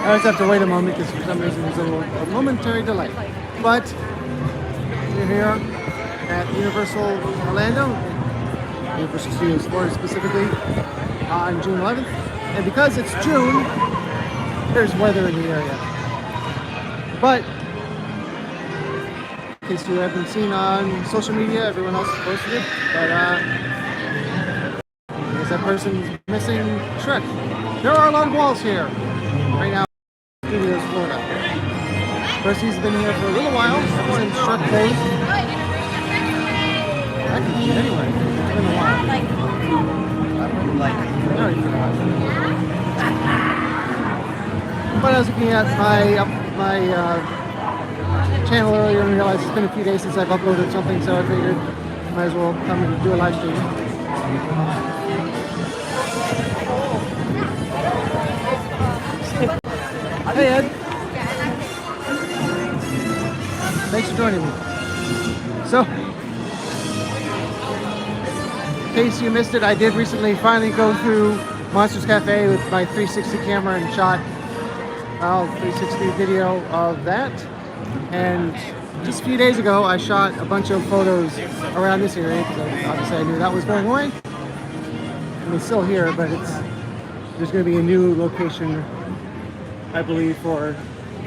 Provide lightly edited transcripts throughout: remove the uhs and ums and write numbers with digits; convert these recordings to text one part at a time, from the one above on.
I just have to wait a moment because for some reason there's a momentary delay. But we're here at Universal Orlando, Universal Studios Florida specifically, on June 11th. And because it's June, there's weather in the area. But in case you haven't seen on social media, everyone else has posted it. But I guess that person's missing Shrek. There are a lot of walls here right now in Studios Florida. Percy's been here for a little while since Shrek closed. I can eat anyway. It's been a while. I already forgot. But I was looking at my channel earlier and realized it's been a few days since I've uploaded something, so I figured might as well come and do a live stream. Hey Ed! Thanks for joining me. So, in case you missed it, I did recently finally go through Monsters Cafe with my 360 camera and shot 360 video of that. And just a few days ago, I shot a bunch of photos around this area because obviously I knew that was going away. I mean, it's still here, but there's going to be a new location, I believe, for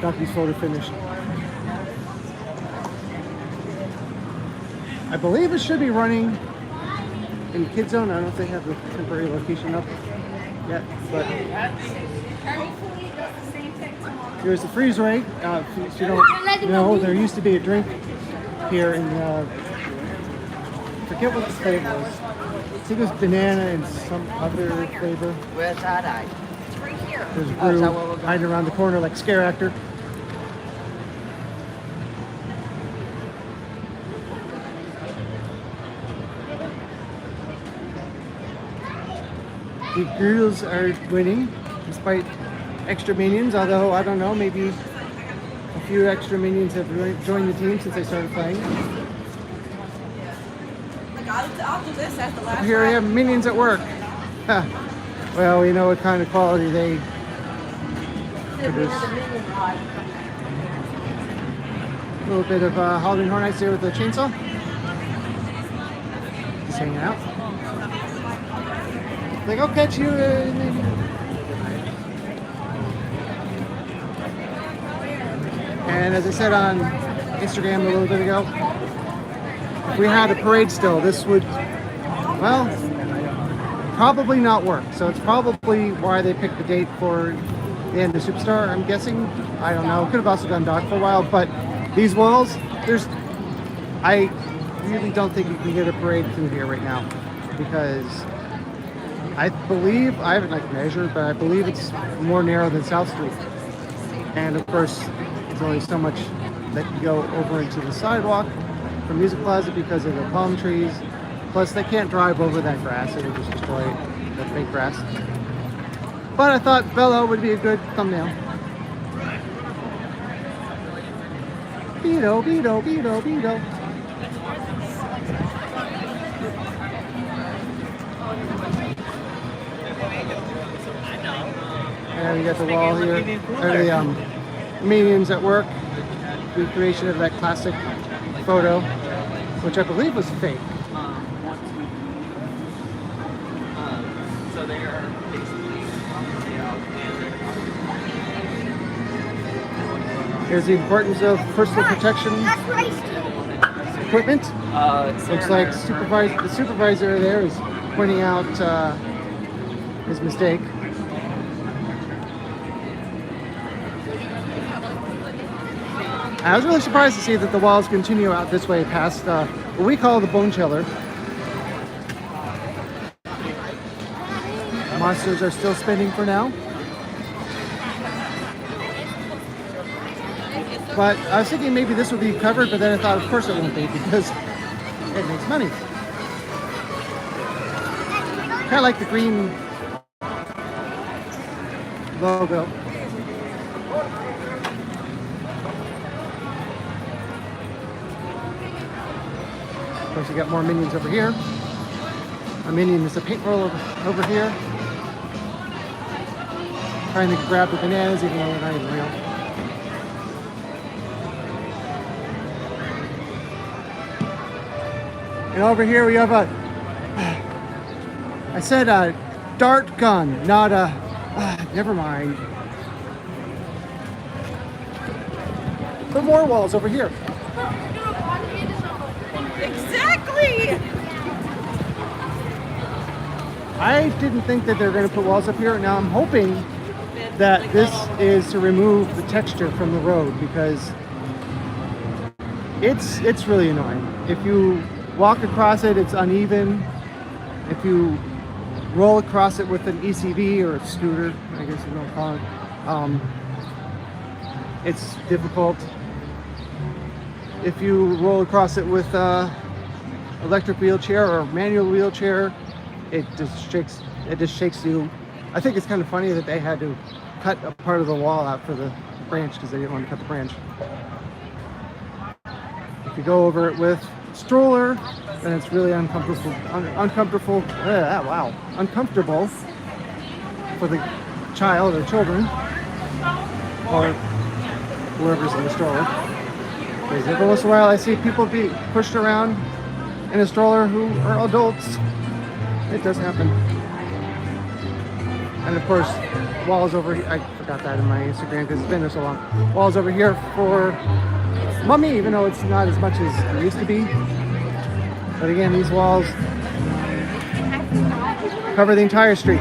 Donkey's Photo Finish. I believe it should be running in Kid Zone. I don't know if they have the temporary location up yet, but here's the freeze ray. If you don't know, there used to be a drink here in, forget what the flavor was. I think it was banana and some other flavor. Where's that at? It's right here. There's Brew hiding around the corner like scare actor. The girls are winning despite extra minions, although I don't know, maybe a few extra minions have joined the team since they started playing. I'll do this as the last Here we have minions at work. Well, we know what kind of quality they produce. A little bit of Halloween Horror Nights here with the chainsaw. Just hanging out. Like, I'll catch you. And as I said on Instagram a little bit ago, if we had a parade still, this would, well, probably not work. So it's probably why they picked the date for the end of Superstar, I'm guessing. I don't know. Could have also gone dark for a while, but these walls, I really don't think you can get a parade through here right now because I believe, I haven't measured, but I believe it's more narrow than South Street. And of course, there's only so much that can go over into the sidewalk from Music Plaza because of the palm trees. Plus, they can't drive over that grass. It would just destroy the fake grass. But I thought Bella would be a good thumbnail. Beto, Beto, Beto, Beto. And we got the wall here. The minions at work. Recreation of that classic photo, which I believe was fake. So they are basically, Here's the importance of personal protection equipment. Looks like the supervisor there is pointing out his mistake. I was really surprised to see that the walls continue out this way past what we call the Bone Chiller. Monsters are still spinning for now. But I was thinking maybe this would be covered, but then I thought of course it won't be because it makes money. Kind of like the green logo. Of course, you got more minions over here. A minion is a paint roll over here. trying to grab the bananas even though they're not even real. And over here we have I said a dart gun, not a, never mind. Put more walls over here. Exactly! I didn't think that they were going to put walls up here. Now I'm hoping that this is to remove the texture from the road because it's really annoying. If you walk across it, it's uneven. If you roll across it with an ECV or a scooter, I guess you don't call it, it's difficult. If you roll across it with electric wheelchair or manual wheelchair, it just shakes you. I think it's kind of funny that they had to cut a part of the wall out for the branch because they didn't want to cut the branch. If you go over it with a stroller, then it's really uncomfortable for the child or children or whoever's in the stroller. Because every once in a while I see people be pushed around in a stroller who are adults. It does happen. And of course, walls over here, I forgot that in my Instagram because it's been there so long. Walls over here for Mummy, even though it's not as much as it used to be. But again, these walls cover the entire street.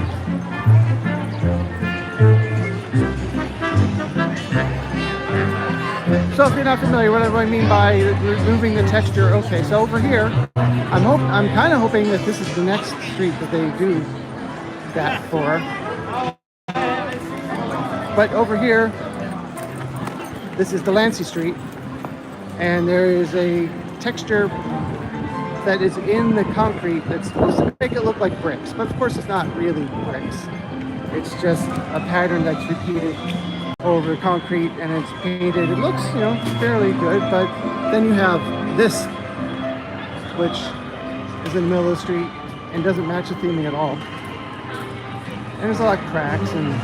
So if you're not familiar, what do I mean by removing the texture? Okay, so over here, I'm kind of hoping that this is the next street that they do that for. But over here, this is the Lancy Street, and there is a texture that is in the concrete that's supposed to make it look like bricks. But of course, it's not really bricks. It's just a pattern that's repeated over concrete and it's painted. It looks, fairly good, but then you have this, which is in the middle of the street and doesn't match the theming at all. And there's a lot of cracks and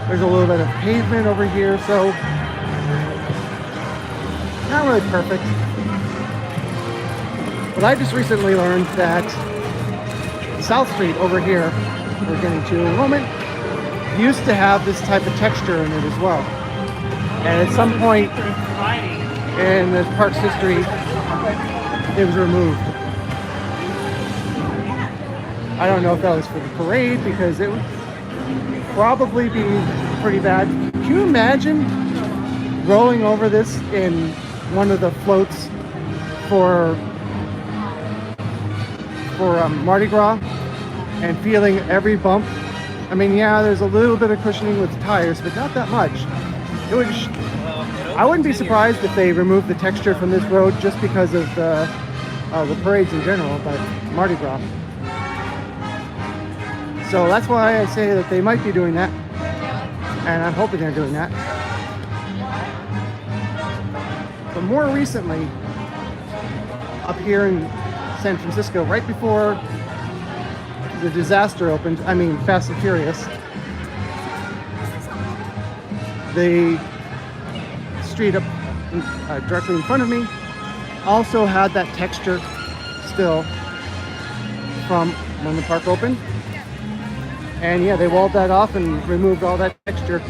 there's a little bit of pavement over here, so not really perfect. But I just recently learned that South Street over here, we're getting to in a moment, used to have this type of texture in it as well. And at some point in the park's history, it was removed. I don't know if that was for the parade because it would probably be pretty bad. Can you imagine rolling over this in one of the floats for Mardi Gras and feeling every bump? I mean, yeah, there's a little bit of cushioning with the tires, but not that much. It would. I wouldn't be surprised if they removed the texture from this road just because of the parades in general, but Mardi Gras. So that's why I say that they might be doing that, and I'm hoping they're doing that. But more recently, up here in San Francisco, right before the disaster opened, I mean Fast and Furious, the street up directly in front of me also had that texture still from when the park opened. And yeah, they walled that off and removed all that texture.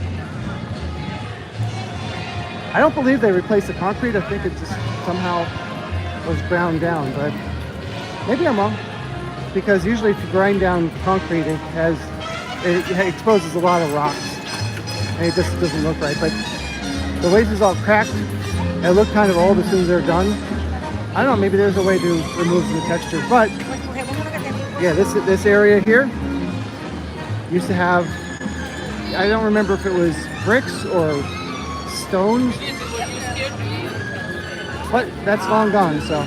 I don't believe they replaced the concrete. I think it just somehow was ground down, but maybe I'm wrong. Because usually if you grind down concrete, it exposes a lot of rocks. And it just doesn't look right. But the way this is all cracked, it looked kind of old as soon as they're done. I don't know, maybe there's a way to remove the texture. But yeah, this area here used to have, I don't remember if it was bricks or stones, but that's long gone, so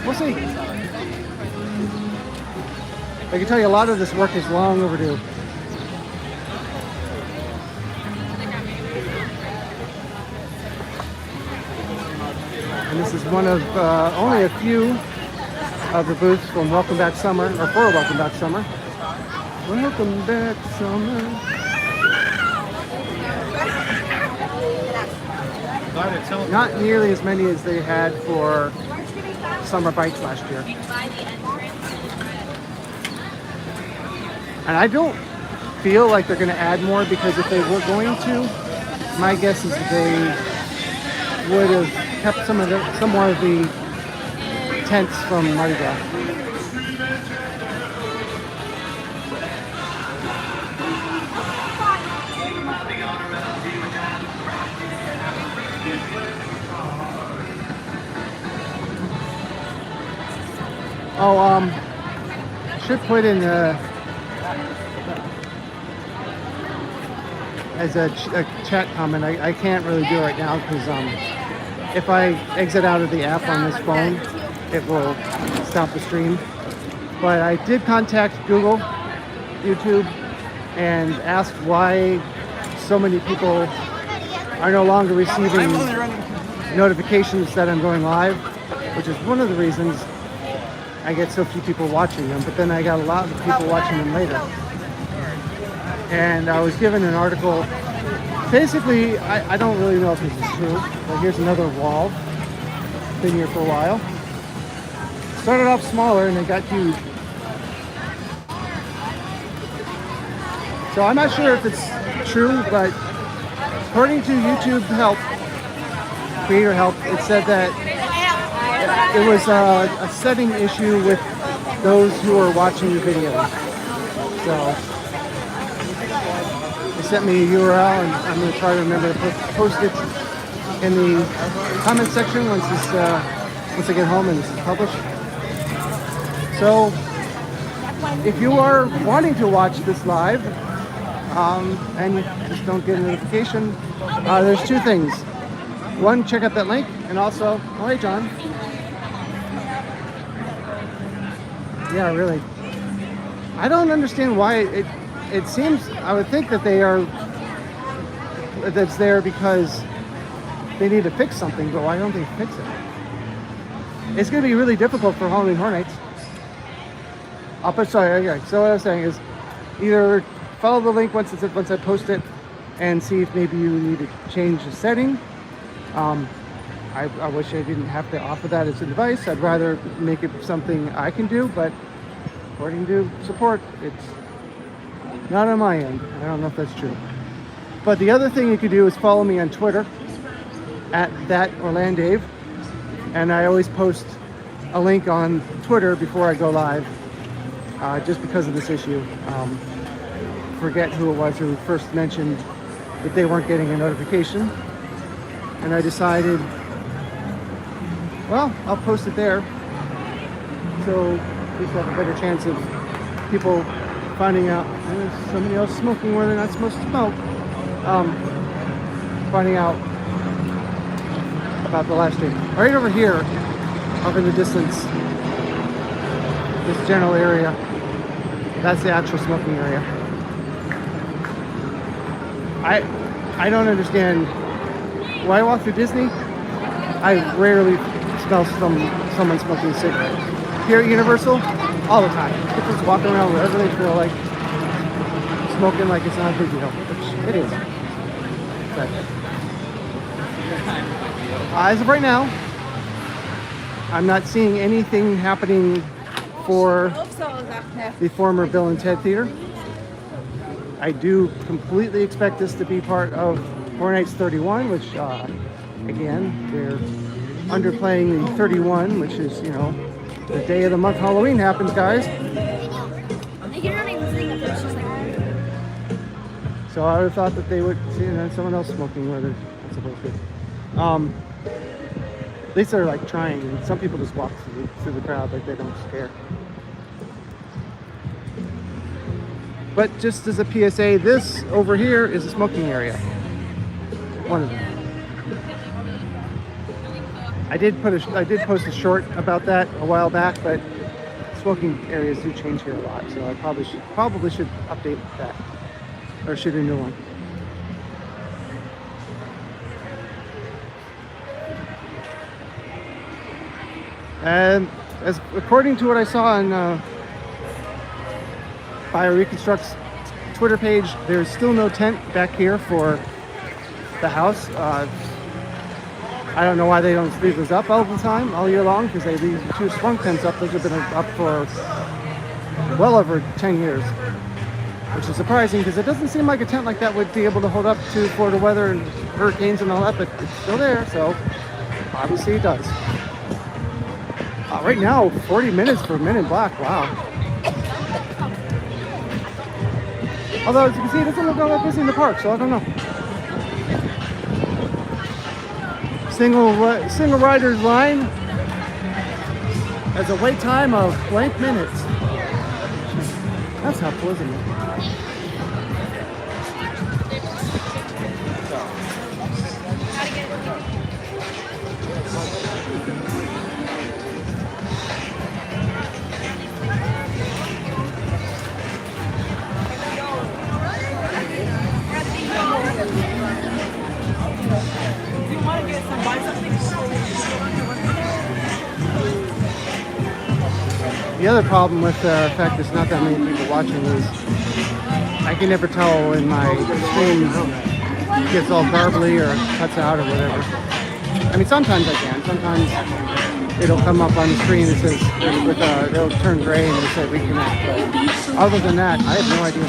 we'll see. I can tell you a lot of this work is long overdue. And this is one of only a few of the booths from Welcome Back Summer, or for Welcome Back Summer. Welcome back, summer. Not nearly as many as they had for Summer Bites last year. And I don't feel like they're going to add more, because if they were going to, my guess is that they would have kept some more of the tents from Mardi Gras. Oh, should put in as a chat comment. I can't really do it right now because if I exit out of the app on this phone, it will stop the stream. But I did contact Google, YouTube, and asked why so many people are no longer receiving notifications that I'm going live, which is one of the reasons I get so few people watching them. But then I got a lot of people watching them later. And I was given an article. Basically, I don't really know if this is true, but here's another wall. Been here for a while. Started off smaller and it got huge. So I'm not sure if it's true, but according to YouTube Help, Creator Help, it said that it was a setting issue with those who are watching the videos. So they sent me a URL, and I'm going to try to remember to post it in the comment section once I get home and this is published. So if you are wanting to watch this live and you just don't get a notification, there's two things. One, check out that link, and also, oh hey John. Yeah, really. I don't understand why it seems, I would think that that's there because they need to fix something, but why don't they fix it? It's going to be really difficult for Halloween Horror Nights. Sorry, okay. So what I was saying is either follow the link once I post it and see if maybe you need to change the setting. I wish I didn't have to offer that as a device. I'd rather make it something I can do, but according to support, it's not on my end. I don't know if that's true. But the other thing you could do is follow me on Twitter at @OrlandDave, and I always post a link on Twitter before I go live, just because of this issue. Forget who it was who first mentioned that they weren't getting a notification, and I decided, well, I'll post it there, so at least I have a better chance of people finding out there's somebody else smoking where they're not supposed to smoke. Finding out about the live stream. Right over here, up in the distance, this general area, that's the actual smoking area. I don't understand why I walk through Disney. I rarely smell someone smoking a cigarette. Here at Universal, all the time. People just walking around wherever they feel like, smoking like it's not a big deal, which it is. But as of right now, I'm not seeing anything happening for the former Bill and Ted Theater. I do completely expect this to be part of Horror Nights 31, which, again, they're underplaying the 31, which is, you know, the day of the month Halloween happens, guys. So I would have thought that they would see, you know, someone else smoking where they're not supposed to. At least they're like trying, and some people just walk through the crowd like they don't care. But just as a PSA, this over here is a smoking area. One of them. I did post a short about that a while back, but smoking areas do change here a lot, so I probably should update that, or shoot a new one. And according to what I saw on Bio Reconstruct's Twitter page, there's still no tent back here for the house. I don't know why they don't leave those up all the time, all year long, because they leave the 2 sprung tents up. Those have been up for well over 10 years, which is surprising because it doesn't seem like a tent like that would be able to hold up to Florida weather and hurricanes and all that, but it's still there, so obviously it does. Right now, 40 minutes for Men in Black, wow. Although, as you can see, it doesn't look all that busy in the park, so I don't know. Single rider's line has a wait time of blank minutes. That's helpful, isn't it? The other problem with the fact there's not that many people watching is I can never tell when my stream gets all garbly or cuts out or whatever. I mean, sometimes I can. Sometimes it'll come up on the screen that says, it'll turn gray and it'll say reconnect. But other than that, I have no idea.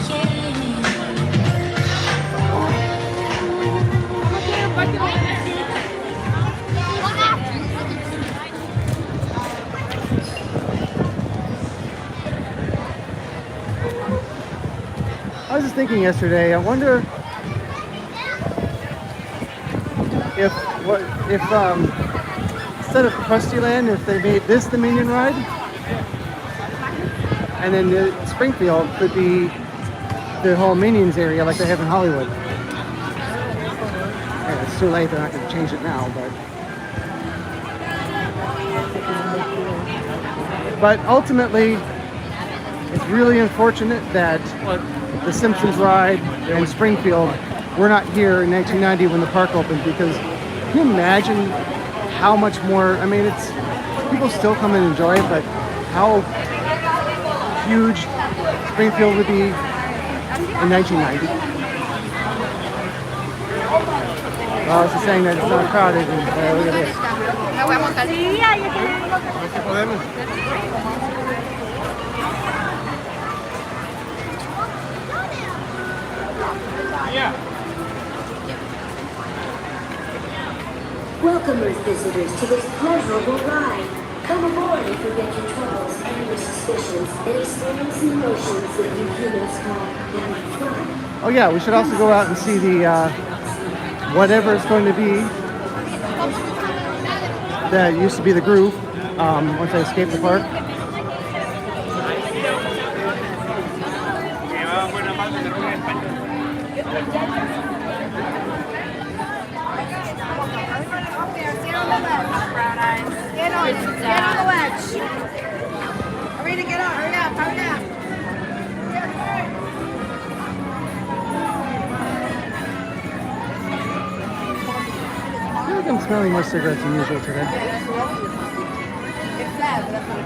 I was just thinking yesterday, I wonder if instead of Krusty Land, if they made this the Minion Ride, and then the Springfield could be the whole Minions area like they have in Hollywood. Yeah, it's too late, they're not going to change it now, but ultimately, it's really unfortunate that the Simpsons ride and Springfield were not here in 1990 when the park opened, because can you imagine how much more, I mean, it's, people still come and enjoy it, but how huge Springfield would be in 1990. Well, it's just saying that it's not crowded, and look at this. Welcome, Earth visitors, to this pleasurable ride. Come aboard and forget your troubles and your suspicions and experience the emotions that you humans call having fun. Oh yeah, we should also go out and see the whatever it's going to be that used to be the Groove once I escape the park. Get on the ledge. Hurry to get on. Hurry up. Hurry up. I feel like I'm smelling more cigarettes than usual today. It's sad, but that's what it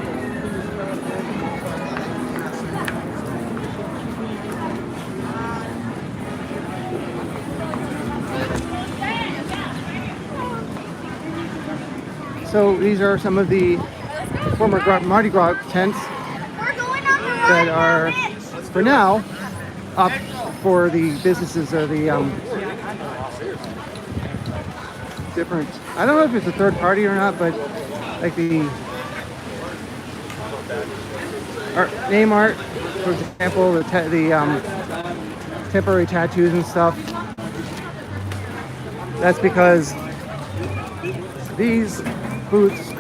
So these are some of the former Mardi Gras tents that are, for now, up for the businesses or the different, I don't know if it's a third party or not, but like the name art, for example, the temporary tattoos and stuff. That's because these booths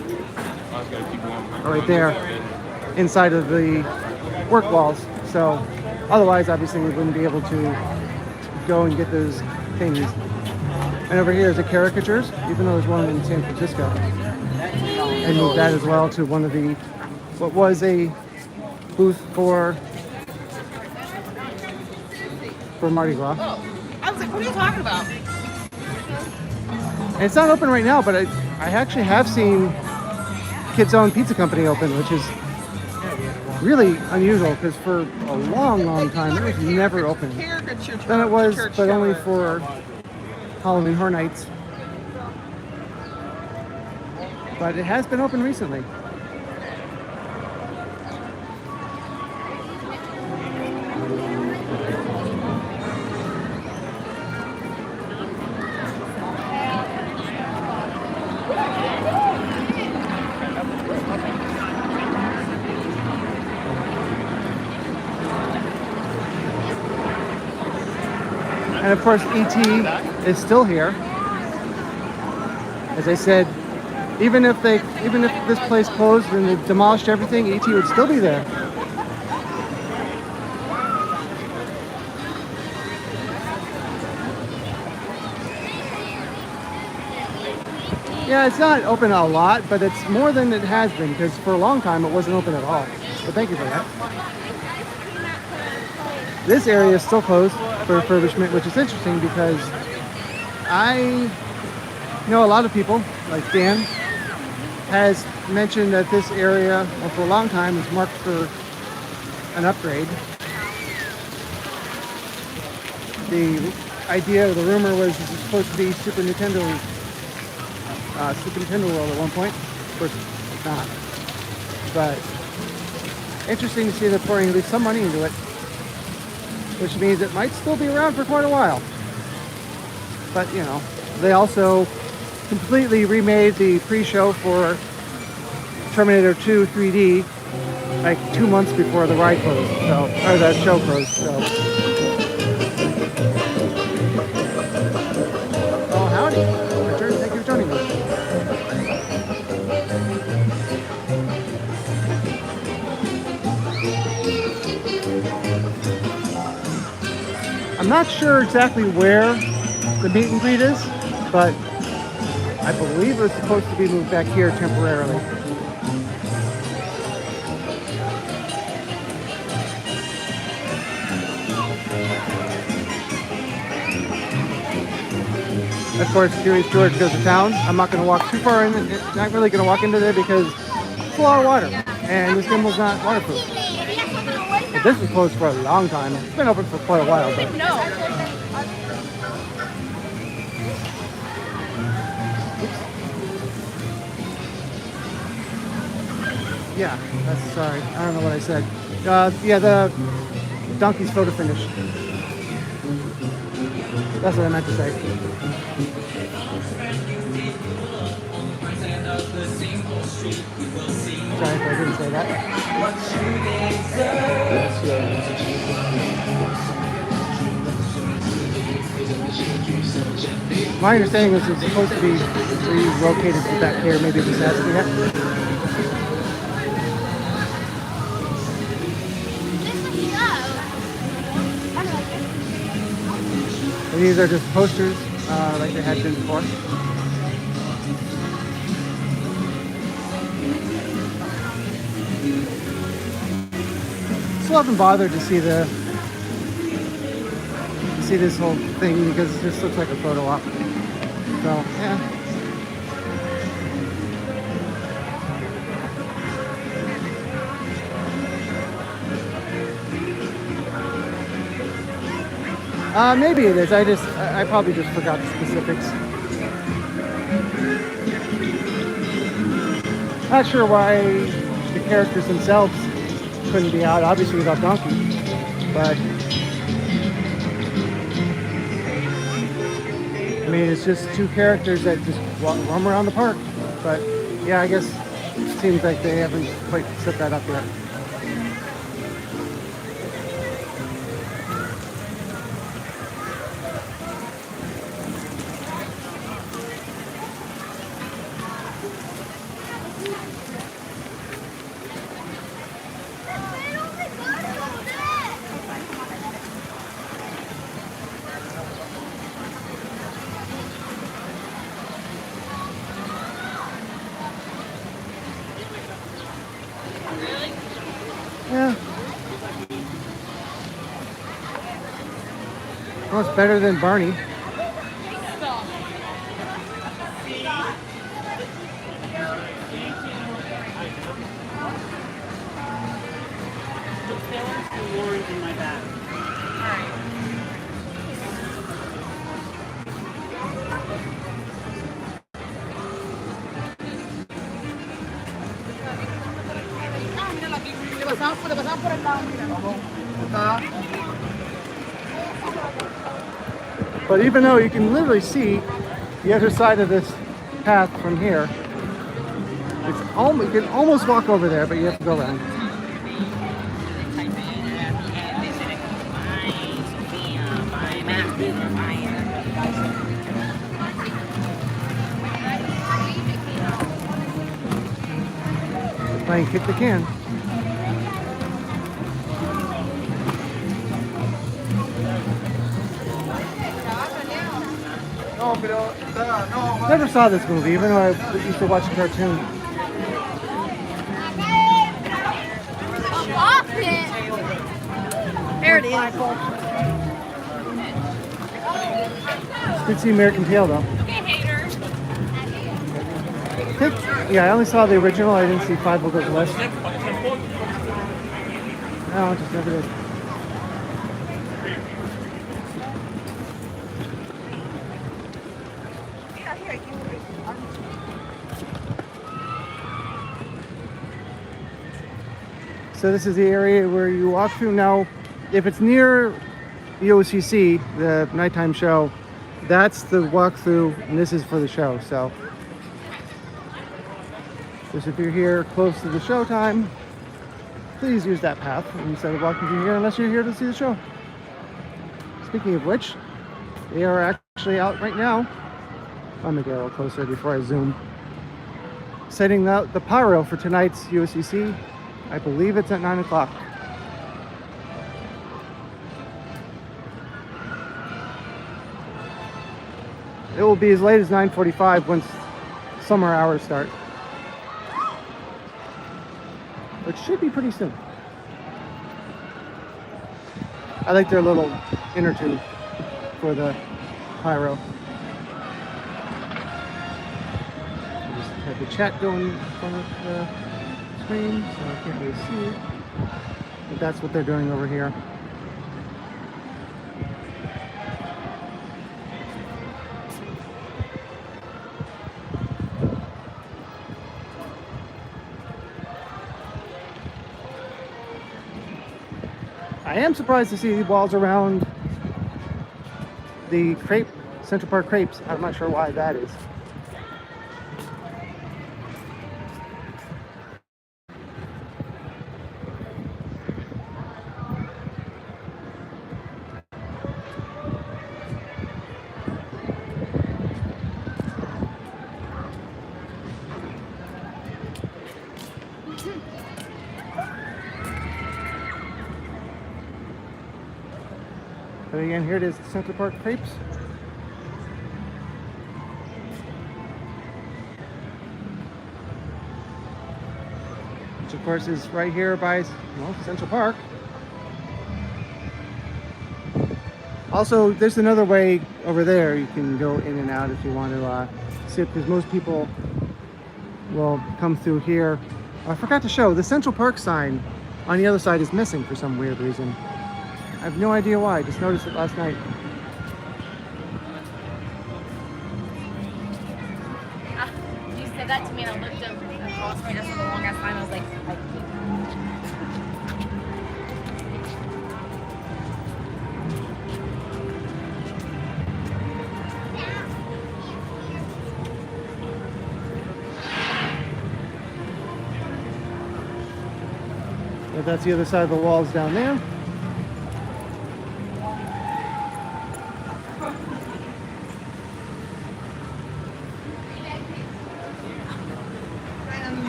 are right there inside of the work walls. So otherwise, obviously, we wouldn't be able to go and get those things. And over here is the caricatures, even though there's one in San Francisco. And moved that as well to one of the, what was a booth for Mardi Gras. I was like, what are you talking about? And it's not open right now, but I actually have seen Kids Own Pizza Company open, which is really unusual because for a long time it was never open. Then it was, but only for Halloween Horror Nights. But it has been open recently. And of course, E.T. is still here. As I said, even if this place closed and they demolished everything, E.T. would still be there. Yeah, it's not open a lot, but it's more than it has been because for a long time it wasn't open at all. So thank you for that. This area is still closed for refurbishment, which is interesting because I know a lot of people, like Dan, has mentioned that this area, well, for a long time, is marked for an upgrade. The idea, the rumor was this is supposed to be Super Nintendo World at one point. Of course, it's not. But interesting to see they're pouring at least some money into it, which means it might still be around for quite a while. But, you know, they also completely remade the pre-show for Terminator 2 3D like 2 months before the ride closed, so, or the show closed, so. Oh, howdy. Richard, thank you for joining me. I'm not sure exactly where the meet and greet is, but I believe it was supposed to be moved back here temporarily. Of course, Curious George goes to town. I'm not going to walk too far in. Not really going to walk into there because it's a lot of water, and this gimbal's not waterproof. But this was closed for a long time. It's been open for quite a while, but yeah, that's sorry. I don't know what I said. Yeah, the donkey's photo finish. That's what I meant to say. Sorry if I didn't say that. My understanding was it's supposed to be relocated to back here. Maybe it just hasn't yet. And these are just posters, like they had been before. Still haven't bothered to see this whole thing because it just looks like a photo op. So yeah. Maybe it is. I probably just forgot the specifics. Not sure why the characters themselves couldn't be out, obviously without Donkey, but I mean, it's just two characters that just roam around the park. But yeah, I guess it seems like they haven't quite set that up yet. Yeah. Well, it's better than Barney. pasamos por el lado, mira. But even though you can literally see the other side of this path from here, you can almost walk over there, but you have to go around. Playing kick the can. Never saw this movie, even though I used to watch the cartoon. There it is. Did see American Tail though. Yeah, I only saw the original. I didn't see Five Will Goes West. No, I just never did. So this is the area where you walk through. Now, if it's near the OCC, the nighttime show, that's the walkthrough, and this is for the show. So, just if you're here close to the show time, please use that path instead of walking through here, unless you're here to see the show. Speaking of which, they are actually out right now. I'm gonna get a little closer before I zoom. Setting out the pyro for tonight's USCC. I believe it's at 9 o'clock. It will be as late as 9:45 once summer hours start, which should be pretty soon. I like their little intertube for the pyro. I just had the chat going in front of the screen, so I can't really see it. But that's what they're doing over here. I am surprised to see the walls around the crepe, Central Park crepes. I'm not sure why that is. But again, here it is, the Central Park crepes. Which of course is right here by, well, Central Park. Also, there's another way over there. You can go in and out if you want to sit, because most people will come through here. I forgot to show, the Central Park sign on the other side is missing for some weird reason. I have no idea why, I just noticed it last night. You said that to me and I looked up across my desk for the longest time. I was like But that's the other side of the walls down there.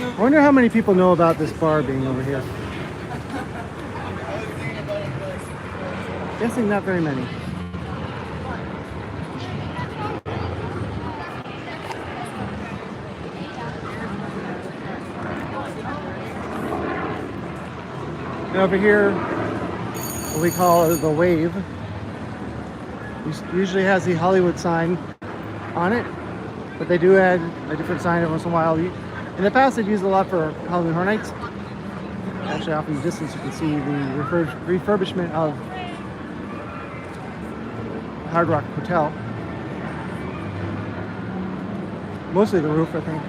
I wonder how many people know about this bar being over here. Guessing not very many. And over here, what we call the Wave, usually has the Hollywood sign on it, but they do add a different sign every once in a while. In the past, they've used it a lot for Halloween Horror Nights. Actually, off in the distance, you can see the refurbishment of Hard Rock Hotel. Mostly the roof, I think.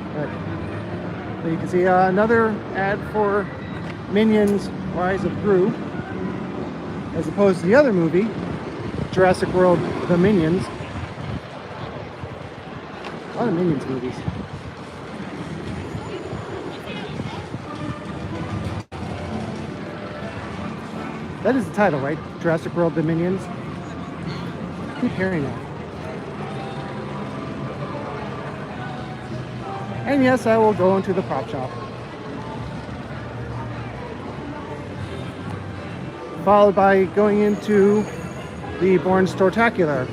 But you can see another ad for Minions Rise of Gru, as opposed to the other movie, Jurassic World: The Minions. A lot of Minions movies. That is the title, right? Jurassic World: The Minions. I keep hearing that. And yes, I will go into the prop shop. Followed by going into the Bourne Stortacular.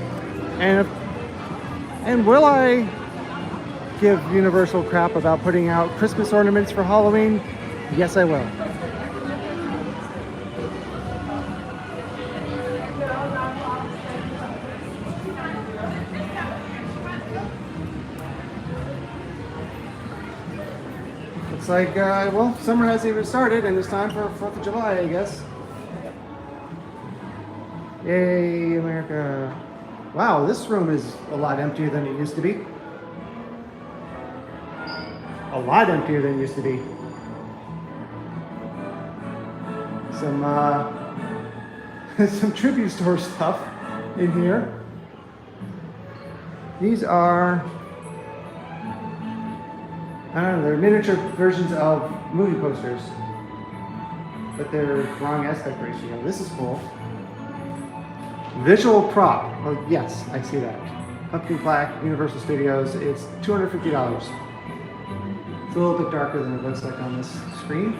And will I give Universal crap about putting out Christmas ornaments for Halloween? Yes, I will. It's like, well, summer hasn't even started and it's time for 4th of July, I guess. Yay, America. Wow, this room is a lot emptier than it used to be. A lot emptier than it used to be. Some, some tribute store stuff in here. These are, I don't know, they're miniature versions of movie posters, but they're wrong aspect ratio. This is cool. Visual prop. Oh, yes, I see that. Pumpkin Plaque, Universal Studios. It's $250. It's a little bit darker than it looks like on this screen.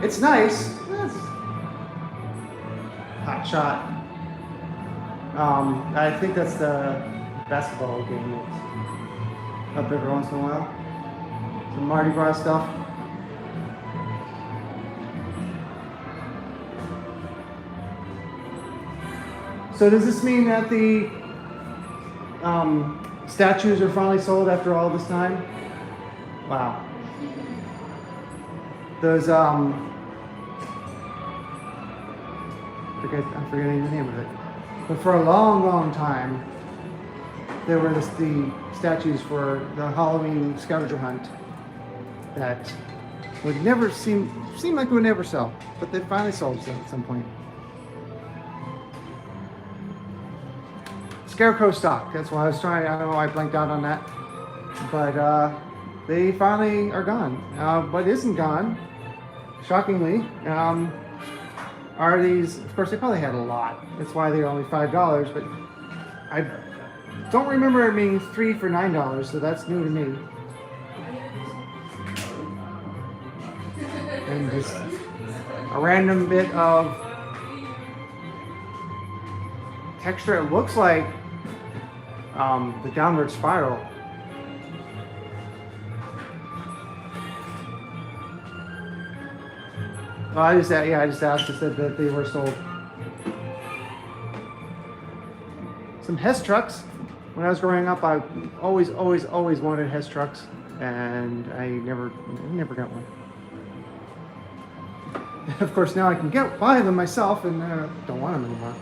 It's nice. It's hot shot. I think that's the basketball game that's up every once in a while. Some Mardi Gras stuff. So does this mean that the statues are finally sold after all this time? Wow. Those I'm forgetting the name of it. But for a long, long time, there were the statues for the Halloween scavenger hunt that would never seem like it would never sell, but they finally sold at some point. Scarecrow stock. That's why I was trying. I don't know why I blanked out on that, but they finally are gone. What isn't gone, shockingly, are these. Of course, they probably had a lot. That's why they're only $5. But I don't remember it being 3 for $9. So that's new to me. And just a random bit of texture. It looks like the downward spiral. Well, I just asked. It said that they were sold. Some Hess trucks. When I was growing up, I always wanted Hess trucks, and I never got one. Of course, now I can buy them myself, and don't want them anymore.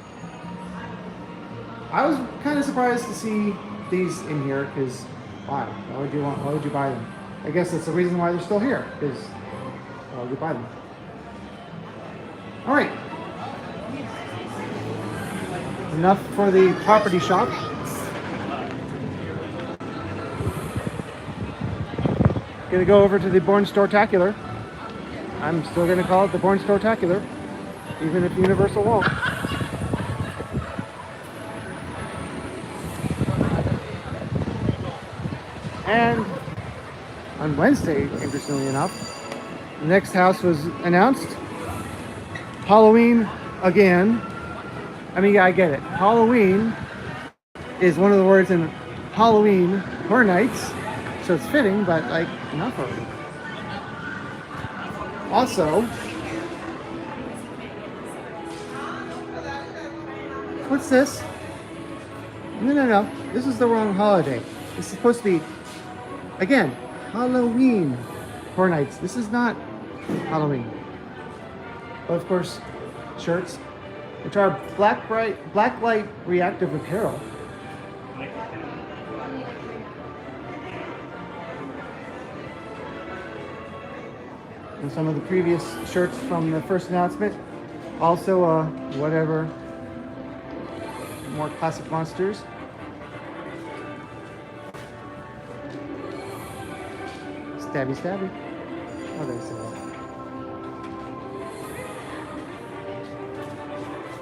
I was kind of surprised to see these in here, because why? Why would you buy them? I guess that's the reason why they're still here, because why would you buy them? All right. Enough for the property shop. Gonna go over to the Bourne Stortacular. I'm still gonna call it the Bourne Stortacular, even if Universal won't. And on Wednesday, interestingly enough, the next house was announced. Halloween again. I mean, yeah, I get it. Halloween is one of the words in Halloween Horror Nights, so it's fitting, but like, enough of it. Also, what's this? No. This is the wrong holiday. It's supposed to be, again, Halloween Horror Nights. This is not Halloween. But of course, shirts, which are black light reactive apparel. And some of the previous shirts from the first announcement. Also, whatever, more classic monsters. Stabby, stabby. Oh, there's that.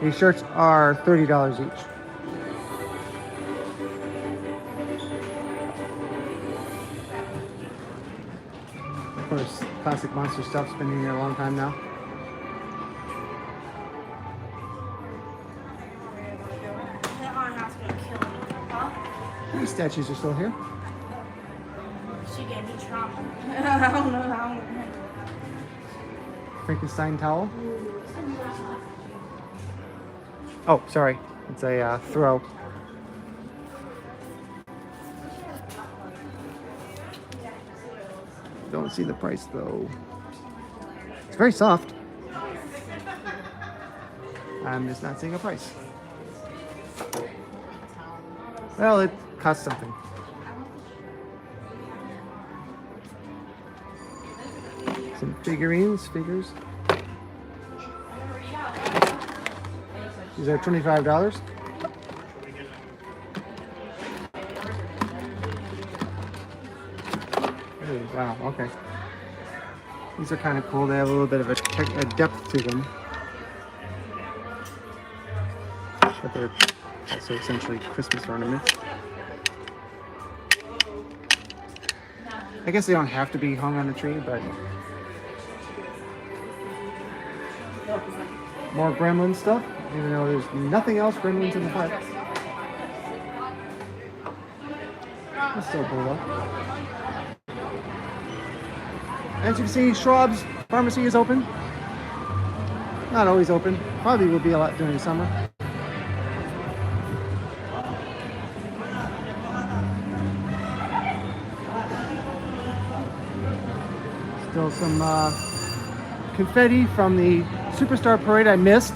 These shirts are $30 each. Of course, classic monster stuff's been in here a long time now. These statues are still here. She gave me trauma. I don't know how. Frankenstein towel. Oh, sorry. It's a throw. Don't see the price though. It's very soft. I'm just not seeing a price. Well, it costs something. Some figures. These are $25. Oh, wow, okay. These are kind of cool. They have a little bit of a depth to them. But they're also essentially Christmas ornaments. I guess they don't have to be hung on a tree, but more Gremlin stuff, even though there's nothing else Gremlins in the park. It's still cool though. As you can see, Schwab's Pharmacy is open. Not always open. Probably will be a lot during the summer. Still some confetti from the Superstar Parade I missed.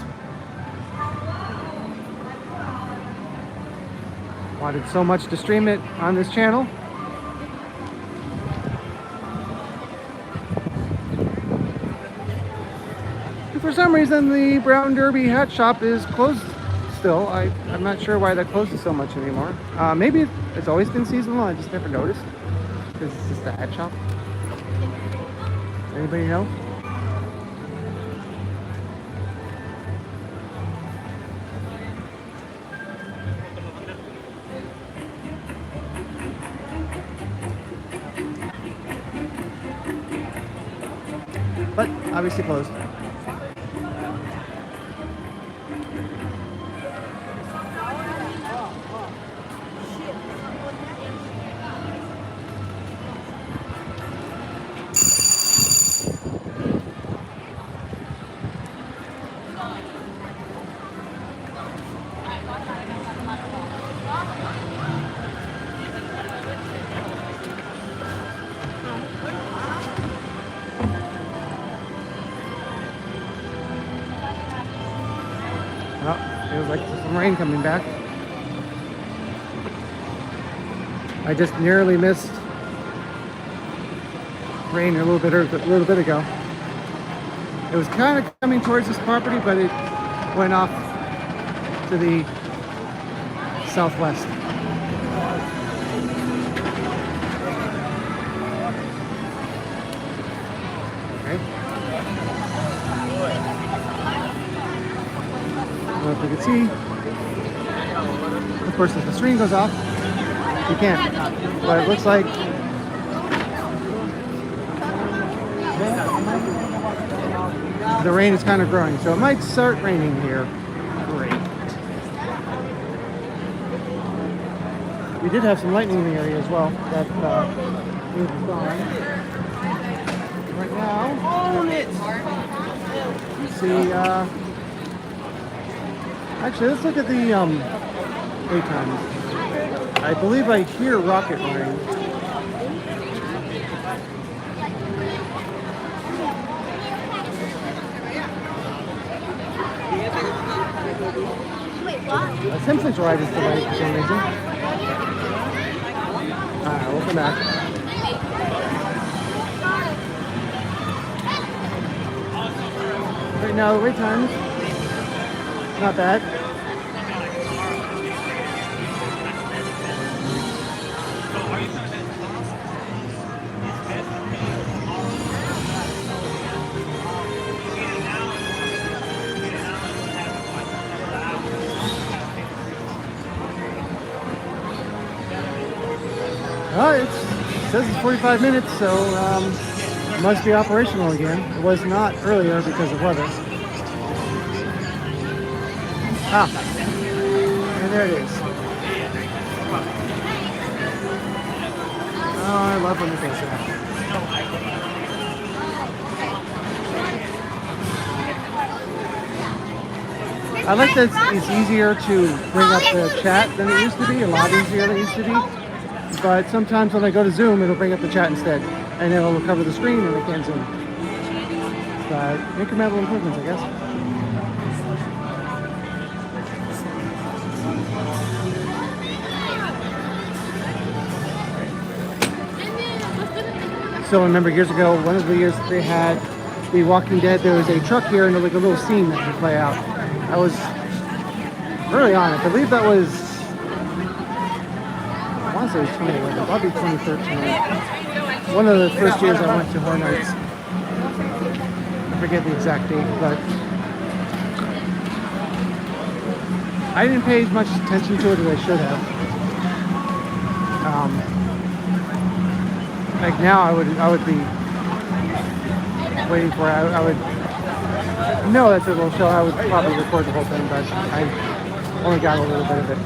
Wanted so much to stream it on this channel. And for some reason, the Brown Derby hat shop is closed still. I'm not sure why that closes so much anymore. Maybe it's always been seasonal. I just never noticed because it's just a hat shop. Anybody know? But obviously closed. Feels like some rain coming back. I just nearly missed rain a little bit ago. It was kind of coming towards this property, but it went off to the southwest. Okay. I don't know if you can see. Of course, if the screen goes off, you can't. But it looks like the rain is kind of growing, so it might start raining here. Great. We did have some lightning in the area as well. That is gone. Right now, you see. Actually, let's look at the daytime. I believe I hear rocket rain. A Simpsons ride is delayed for some reason. Alright, we'll come back. now the wait time is not bad. Well, it says it's 45 minutes, so it must be operational again. It was not earlier because of weather. Ah, and there it is. Oh, I love when they face that. I like that it's easier to bring up the chat than it used to be, a lot easier than it used to be. But sometimes when I go to Zoom, it'll bring up the chat instead, and it'll cover the screen and I can't zoom. But incremental improvements, I guess. So I remember years ago, one of the years that they had The Walking Dead, there was a truck here and like a little scene that would play out. I was early on. I believe that was, I want to say it was 2011, probably 2013. One of the first years I went to Horror Nights. I forget the exact date, but I didn't pay as much attention to it as I should have. Like now, I would be waiting for it. I would know that's a little show. I would probably record the whole thing, but I only got a little bit of it.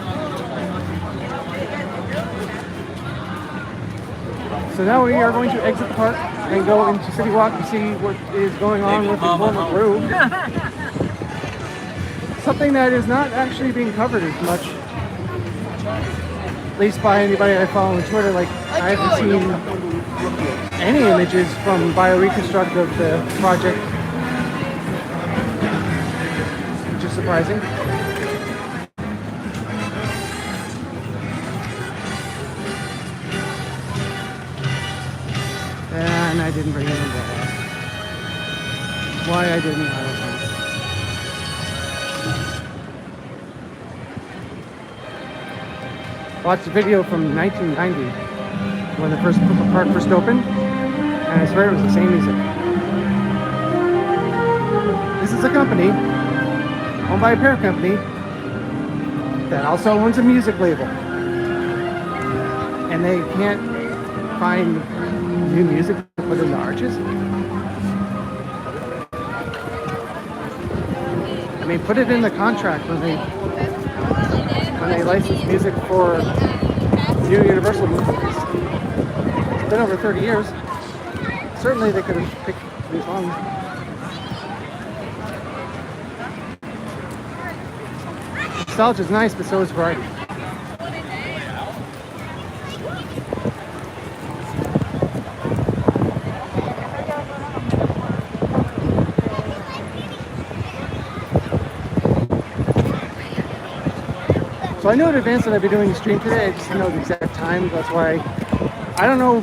So now we are going to exit the park and go into City Walk to see what is going on with the former crew. Something that is not actually being covered as much, at least by anybody I follow on Twitter. Like, I haven't seen any images from BioReconstruct of the project, which is surprising. And I didn't bring an umbrella. Why I didn't, I don't know. Watched a video from 1990 when the park first opened, and I swear it was the same music. This is a company owned by a parent company that also owns a music label, and they can't find new music to put in the arches. I mean, put it in the contract when they license music for new Universal movies. It's been over 30 years. Certainly they could have picked these songs. Nostalgia is nice, but so is variety. So I knew in advance that I'd be doing a stream today. I just didn't know the exact time. That's why I don't know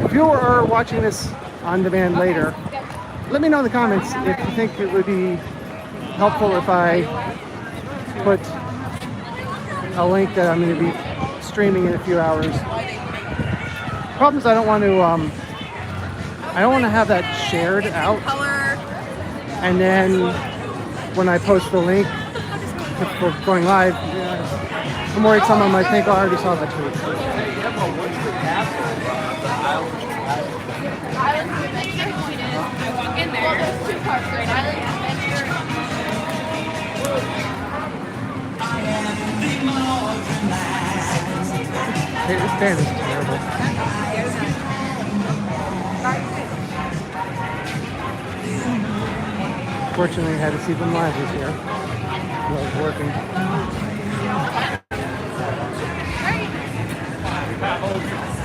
if you are watching this on demand later. Let me know in the comments if you think it would be helpful if I put a link that I'm going to be streaming in a few hours. Problem is I don't want to have that shared out, and then when I post the link for going live, I'm worried someone might think, oh, I already saw that tweet. Hey, this band is terrible. Fortunately, I had to see them live this year. It was working.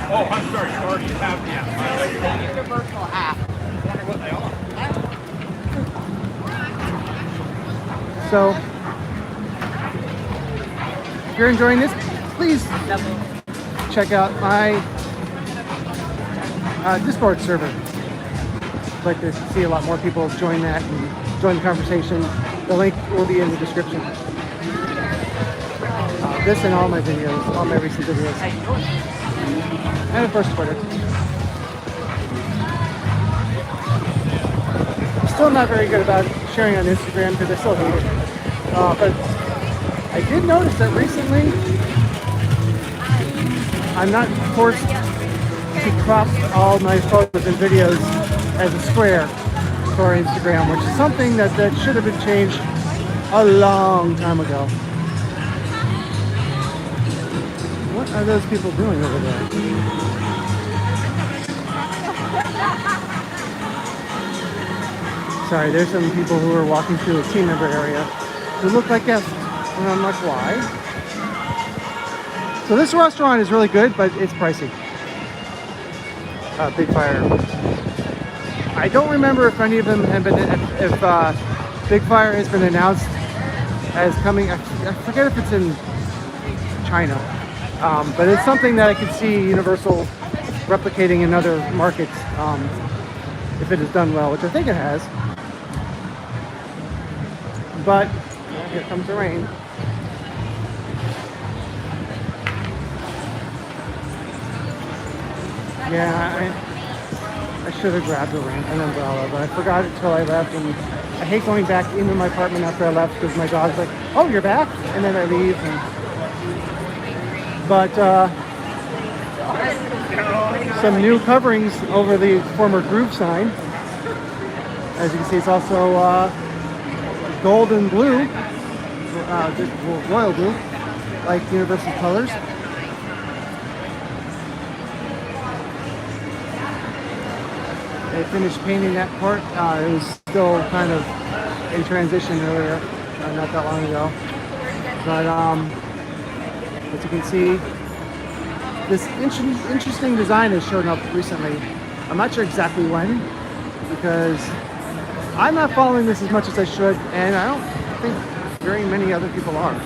Oh, I'm sorry, you already have the Universal app. So, if you're enjoying this, please check out my Discord server. like to see a lot more people join that and join the conversation. The link will be in the description. This and all my videos, all my recent videos. And of course Twitter. Still not very good about sharing on Instagram because I still hate it. But I did notice that recently I'm not forced to crop all my photos and videos as a square for Instagram, which is something that should have been changed a long time ago. What are those people doing over there? Sorry, there's some people who are walking through a team member area who look like guests, and I'm like, why? So this restaurant is really good, but it's pricey. Big Fire. I don't remember if any of them have been, if Big Fire has been announced as coming. I forget if it's in China, but it's something that I could see Universal replicating in other markets if it is done well, which I think it has. But here comes the rain. Yeah, I should have grabbed an umbrella, but I forgot it till I left, and I hate going back into my apartment after I left because my dog's like, oh, you're back? And then I leave. But some new coverings over the former Groove sign. As you can see, it's also gold and blue, royal blue, like Universal colors. They finished painting that part. It was still kind of in transition earlier, not that long ago. But as you can see, this interesting design has shown up recently. I'm not sure exactly when, because I'm not following this as much as I should, and I don't think very many other people are.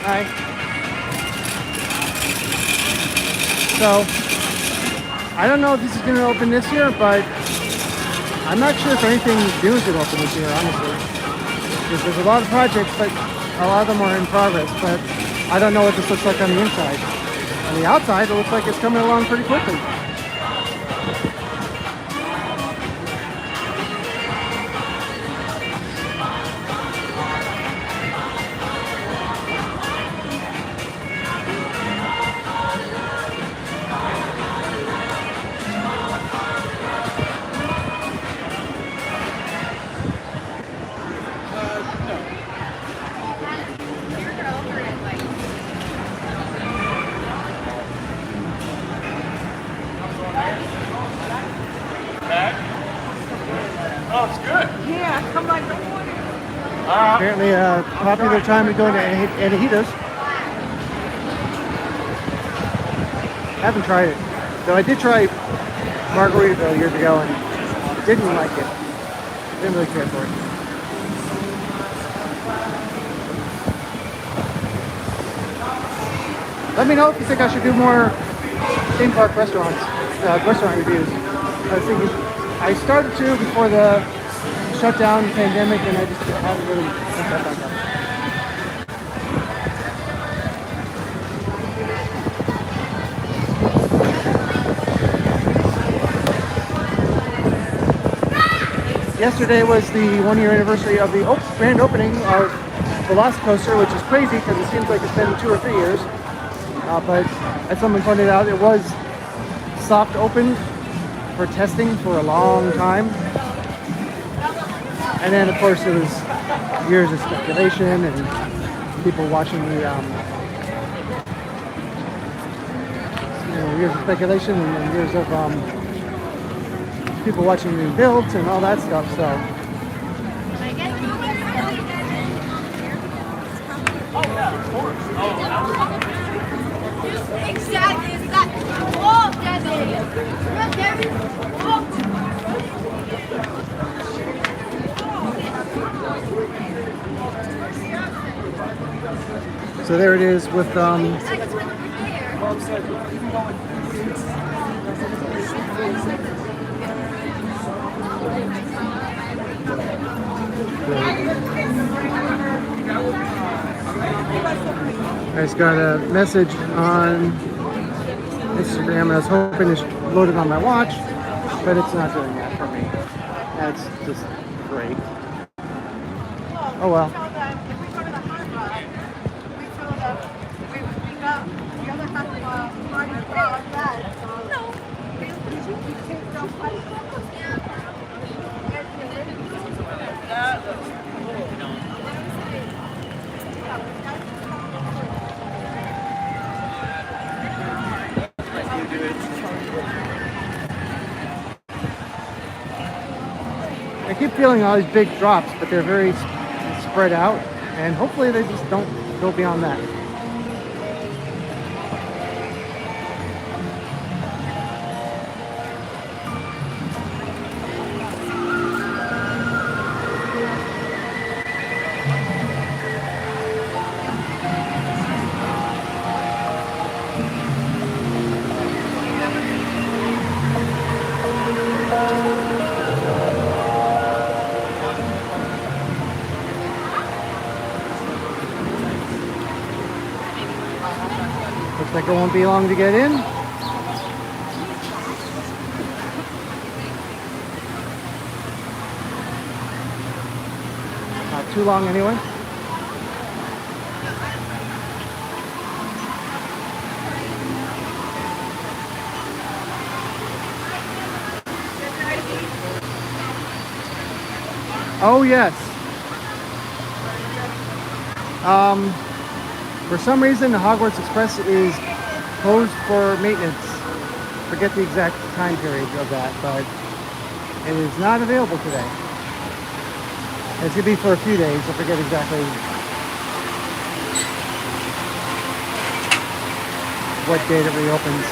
Hi. So, I don't know if this is going to open this year, but I'm not sure if anything new is going to open this year, honestly. Because there's a lot of projects, but a lot of them are in progress, but I don't know what this looks like on the inside. On the outside, it looks like it's coming along pretty quickly. Oh, it's good. Yeah, come on. Apparently a popular time to go to Antahitas. Haven't tried it. Though I did try Margaritaville years ago and didn't like it. Didn't really care for it. Let me know if you think I should do more theme park restaurant reviews. I was thinking, I started to before the shutdown pandemic, and I just haven't really picked that back up. Yesterday was the 1-year anniversary of the grand opening of Velocicoaster, which is crazy because it seems like it's been 2 or 3 years. But as someone pointed out, it was soft opened for testing for a long time. And then, of course, it was years of speculation and people watching the, years of speculation and years of people watching the builds and all that stuff. So. Oh, yeah, of course. Oh, Exactly, it's that. Oh, that's it. Right there. So there it is with I just got a message on Instagram and I was hoping it's loaded on my watch, but it's not doing that for me. That's just great. Oh well. If we go to the hard rock, we told them we got the other half of the party on that. No. We take the party. I keep feeling all these big drops, but they're very spread out, and hopefully they just don't go beyond that. Looks like it won't be long to get in. Not too long anyway. Oh yes. For some reason, the Hogwarts Express is closed for maintenance. Forget the exact time period of that, but it is not available today. It's gonna be for a few days. I forget exactly what date it reopens.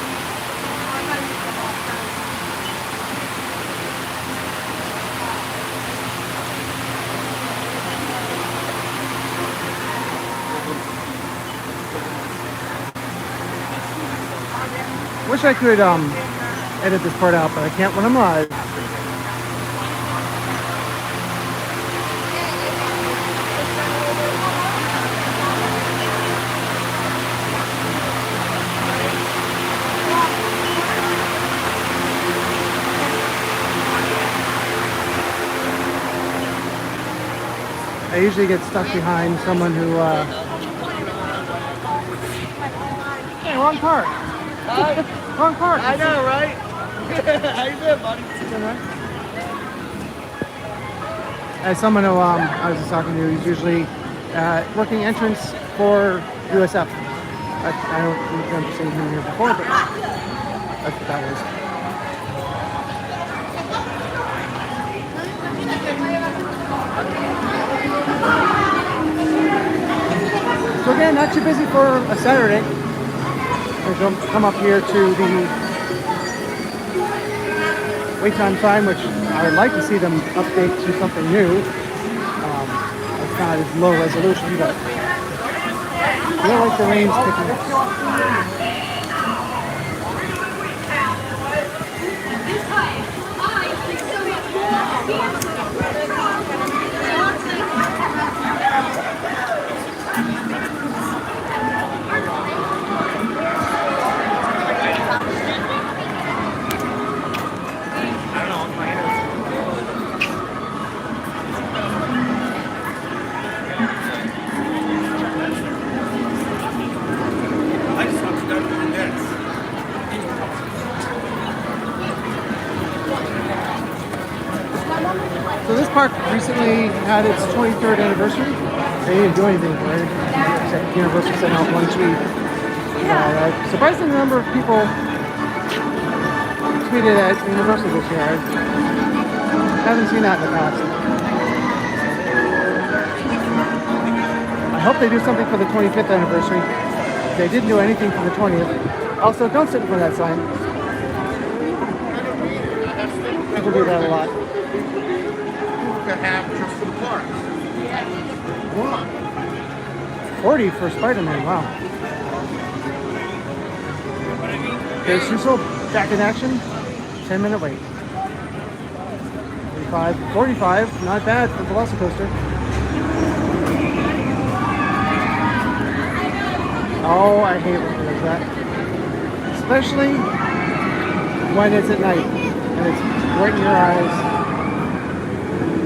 Wish I could edit this part out, but I can't when I'm live. I usually get stuck behind someone who hey, wrong part. Wrong part. I know, right? How you doing, buddy? As someone who I was just talking to, he's usually working entrance for USF. I don't remember seeing him here before, but that's what that was. So again, not too busy for a Saturday. We'll come up here to the wait time sign, which I would like to see them update to something new. It's not as low resolution, but I feel like the rain's picking up. So this park recently had its 23rd anniversary. They didn't do anything for it, except Universal sent out one tweet. Surprising number of people tweeted at Universal this year. I haven't seen that in the past. I hope they do something for the 25th anniversary. they didn't do anything for the 20th. Also, don't sit in front of that sign. People do that a lot. To have just for the park. 40 for Spiderman, wow. Okay, Suso, back in action. 10-minute wait. 45, not bad for Velocicoaster. Oh, I hate when it does that. Especially when it's at night and it's right in your eyes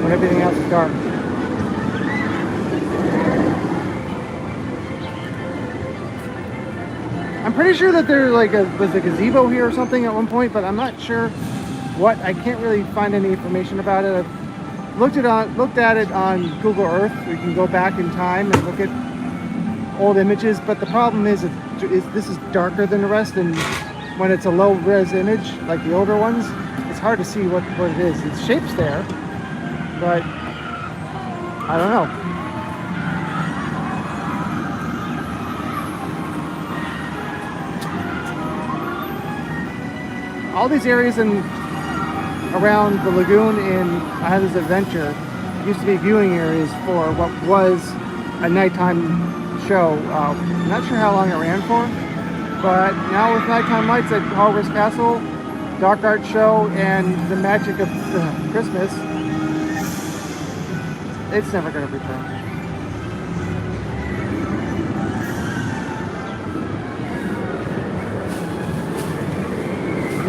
when everything else is dark. I'm pretty sure that there was a gazebo here or something at one point, but I'm not sure what. I can't really find any information about it. I've looked at it on Google Earth. You can go back in time and look at old images, but the problem is this is darker than the rest, and when it's a low res image like the older ones, it's hard to see what it is. Its shape's there, but I don't know. All these areas around the lagoon in Islands Adventure used to be viewing areas for what was a nighttime show. Not sure how long it ran for, but now with nighttime lights at Hogwarts Castle, dark art show, and the magic of Christmas, it's never going to return.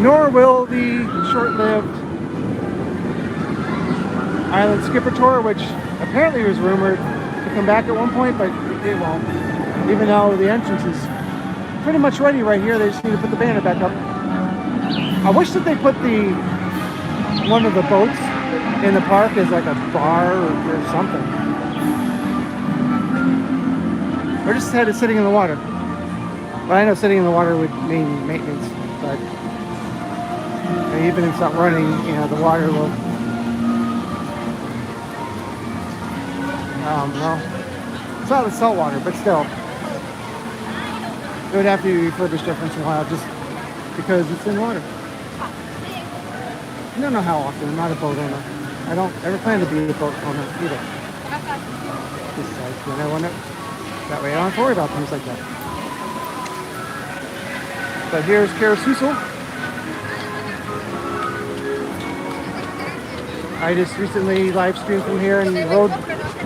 Nor will the short-lived Island Skipper Tour, which apparently was rumored to come back at one point, but it won't. Even though the entrance is pretty much ready right here, they just need to put the banner back up. I wish that they put one of the boats in the park as like a bar or something. Or just had it sitting in the water. But I know sitting in the water would mean maintenance, but even if it's not running, the water will. Well, it's not salt water, but still, it would have to be refurbished every once in a while, just because it's in water. I don't know how often. I'm not a boat owner. I don't ever plan to be a boat owner either. Just like when I want it. That way I don't have to worry about things like that. But here's Carusousel. I just recently live streamed from here and rode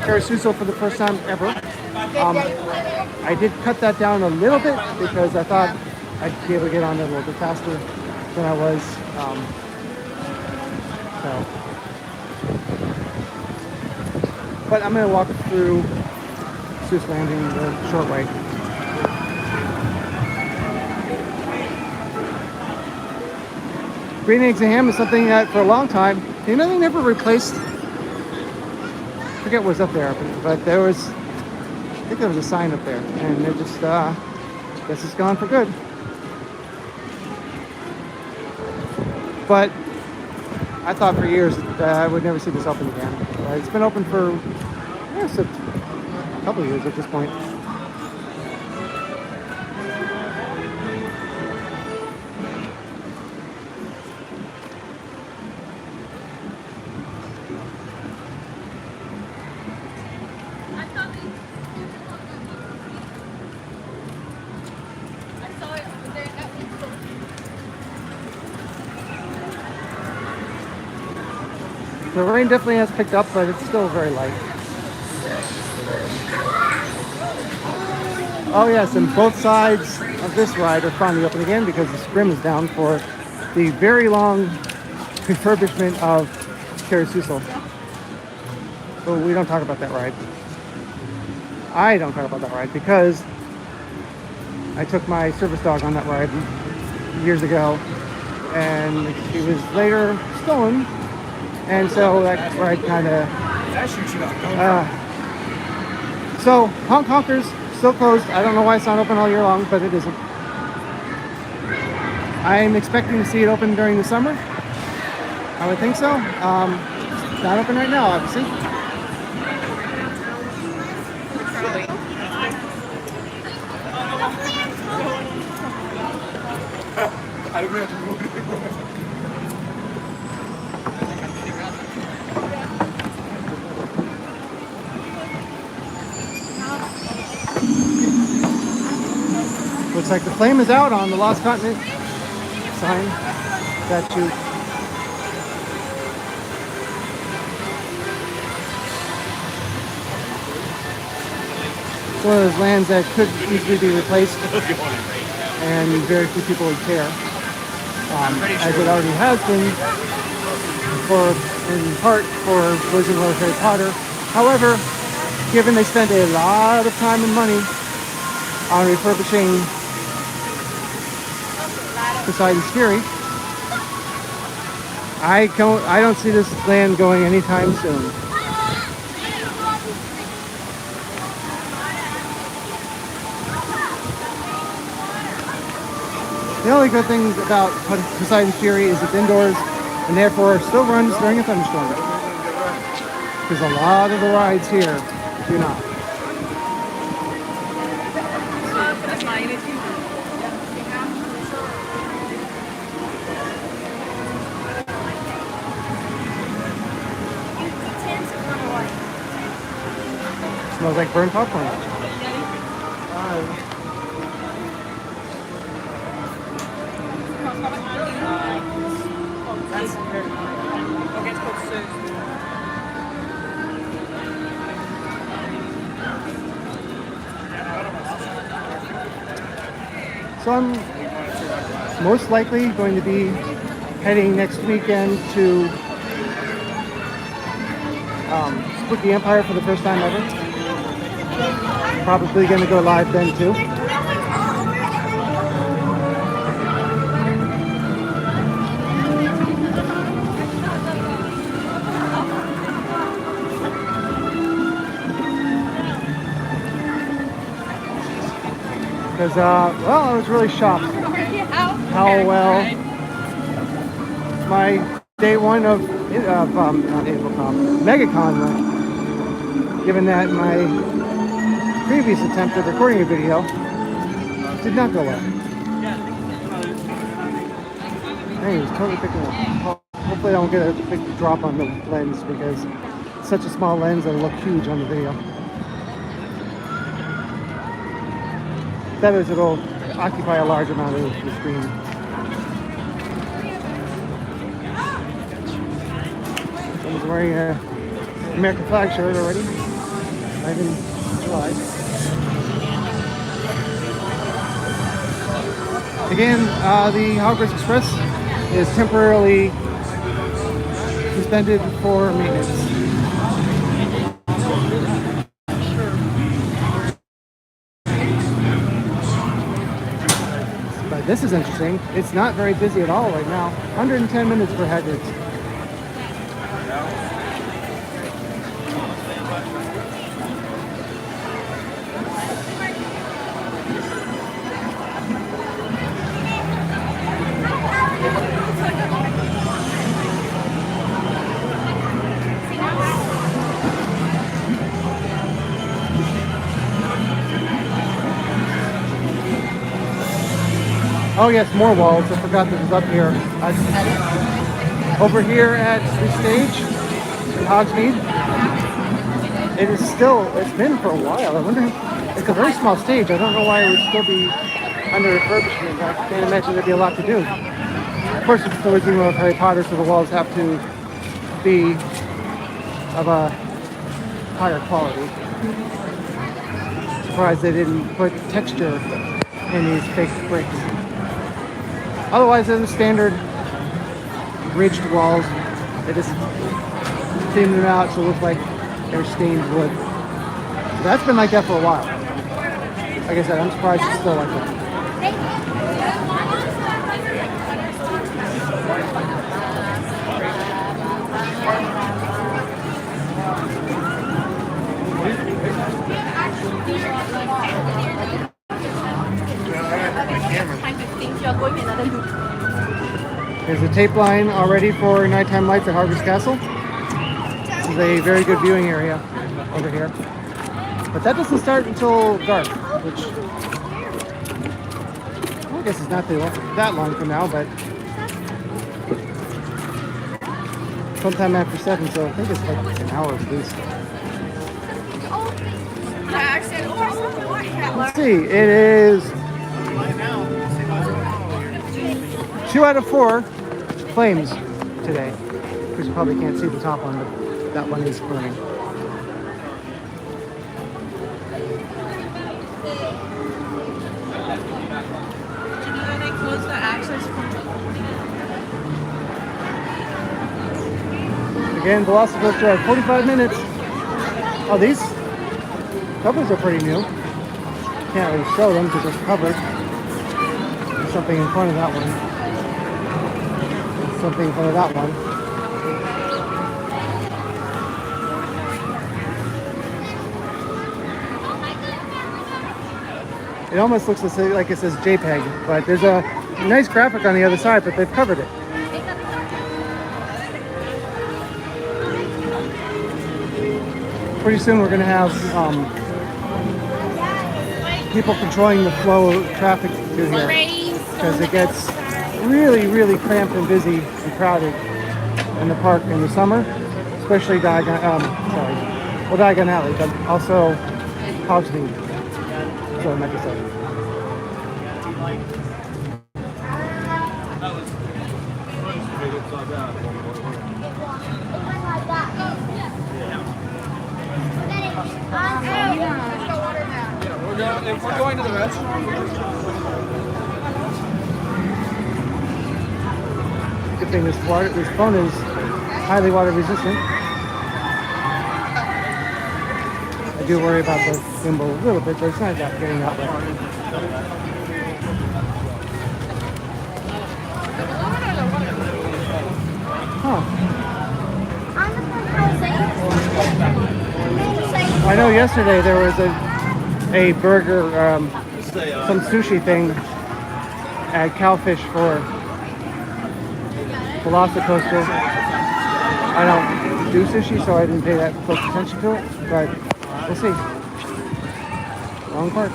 Carusousel for the first time ever. I did cut that down a little bit because I thought I'd be able to get on it a little bit faster than I was. But I'm going to walk through Seuss Landing the short way. Green eggs and ham is something that for a long time, they never replaced. I forget what was up there, but there was, I think there was a sign up there, and it just, guess it's gone for good. But I thought for years that I would never see this open again. It's been open for, a couple of years at this point. The rain definitely has picked up, but it's still very light. Oh yes, and both sides of this ride are finally open again because the scrim is down for the very long refurbishment of Carusousel. But we don't talk about that ride. I don't talk about that ride because I took my service dog on that ride years ago, and she was later stolen. And so that ride kind of. So Honk Honkers still closed. I don't know why it's not open all year long, but it isn't. I'm expecting to see it open during the summer. I would think so. It's not open right now, obviously. Looks like the flame is out on the Lost Continent sign statue. It's one of those lands that could easily be replaced, and very few people would care, as it already has been, in part for Wizard of Harry Potter. However, given they spent a lot of time and money on refurbishing Poseidon's Fury, I don't see this land going anytime soon. The only good thing about Poseidon's Fury is it's indoors and therefore still runs during a thunderstorm. Because a lot of the rides here do not. Smells like burnt popcorn. So I'm most likely going to be heading next weekend to Spooky Empire for the first time ever. Probably going to go live then too. Because, well, I was really shocked how well my day one of MegaCon went. Given that my previous attempt at recording a video did not go well. Hey, he was totally picking up. Hopefully I don't get a big drop on the lens because it's such a small lens that it'll look huge on the video. That is, it'll occupy a large amount of the screen. Someone's wearing an American flag shirt already. Not even July. Again, the Hogwarts Express is temporarily suspended for maintenance. But this is interesting. It's not very busy at all right now. 110 minutes for Hagrid's. Oh yes, more walls. I forgot this was up here. Over here at the stage in Hogsmeade, it's been for a while. I wonder, it's a very small stage. I don't know why it would still be under refurbishment. I can't imagine there'd be a lot to do. Of course, it's the Wizarding World of Harry Potter, so the walls have to be of a higher quality. Surprised they didn't put texture in these fake bricks. Otherwise, they're the standard ridged walls. They just thin them out so it looks like they're stained wood. So that's been like that for a while. Like I said, I'm surprised it's still like that. There's a tape line already for nighttime lights at Hogwarts Castle. This is a very good viewing area over here. But that doesn't start until dark, which guess it's not that long from now, but sometime after 7, so I think it's like an hour at least. Let's see, it is 2 out of 4 flames today. Because you probably can't see the top one, but that one is burning. Again, Velocicoaster at 45 minutes. Oh, these covers are pretty new. Can't really show them because they're covered. There's something in front of that one. There's something in front of that one. It almost looks like it says JPEG, but there's a nice graphic on the other side, but they've covered it. Pretty soon we're going to have people controlling the flow of traffic through here because it gets really, really cramped and busy and crowded in the park in the summer, especially Diagon Alley, but also Hogsmeade. So I meant to say. If we're going to the restaurant, good thing this phone is highly water resistant. I do worry about the gimbal a little bit, but it's not getting out wet. Huh. I know yesterday there was a burger, some sushi thing at Cowfish for Velocicoaster. I don't do sushi, so I didn't pay that close attention to it, but we'll see. Wrong part.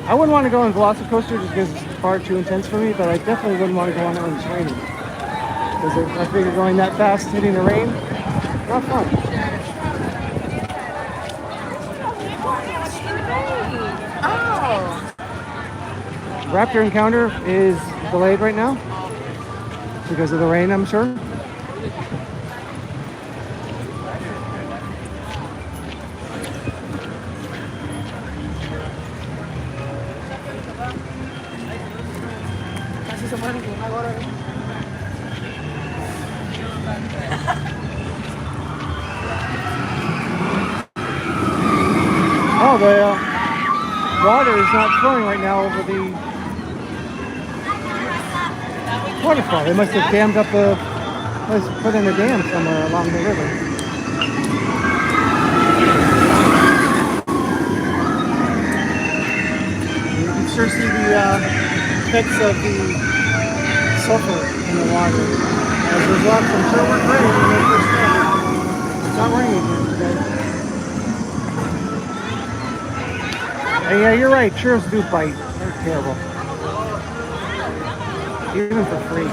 I wouldn't want to go on Velocicoaster just because it's far too intense for me, but I definitely wouldn't want to go on it when it's raining. Because I figure going that fast, hitting the rain, not fun. Oh. Raptor Encounter is delayed right now because of the rain, I'm sure. Oh, the water is not flowing right now over the waterfall. They must have dammed up put in a dam somewhere along the river. You can sure see the effects of the sulfur in the water. As there's lots of short rain when they first started. It's not raining here today. Yeah, you're right. Churros do bite. They're terrible. Even for free.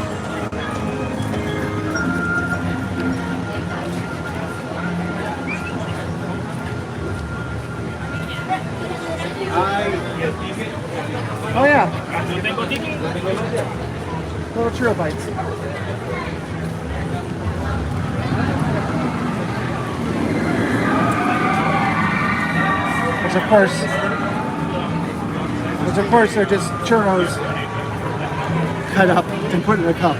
Oh yeah. Little churro bites. Which of course are just churros cut up and put in a cup.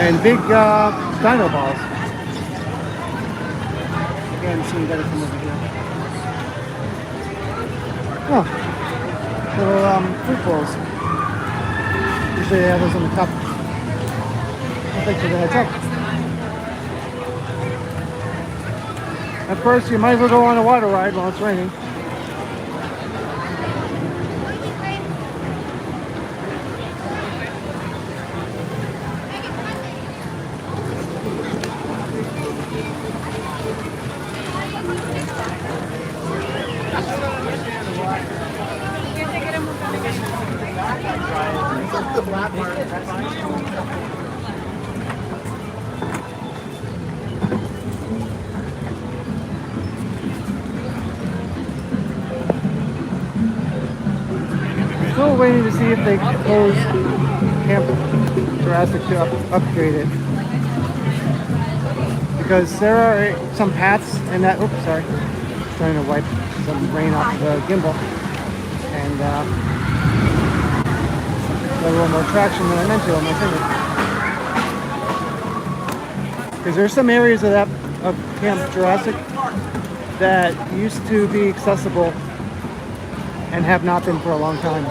And big dino balls. Again, seeing better from over here. Oh, little fruit bowls. Usually they have those on the cup. Thanks for the heads up. Of course, you might as well go on a water ride while it's raining. Still waiting to see if they close Camp Jurassic to upgrade it. Because there are some paths in that. Oops, sorry. Trying to wipe some rain off the gimbal. And a little more traction than I meant to on my finger. Because there's some areas of Camp Jurassic that used to be accessible and have not been for a long time.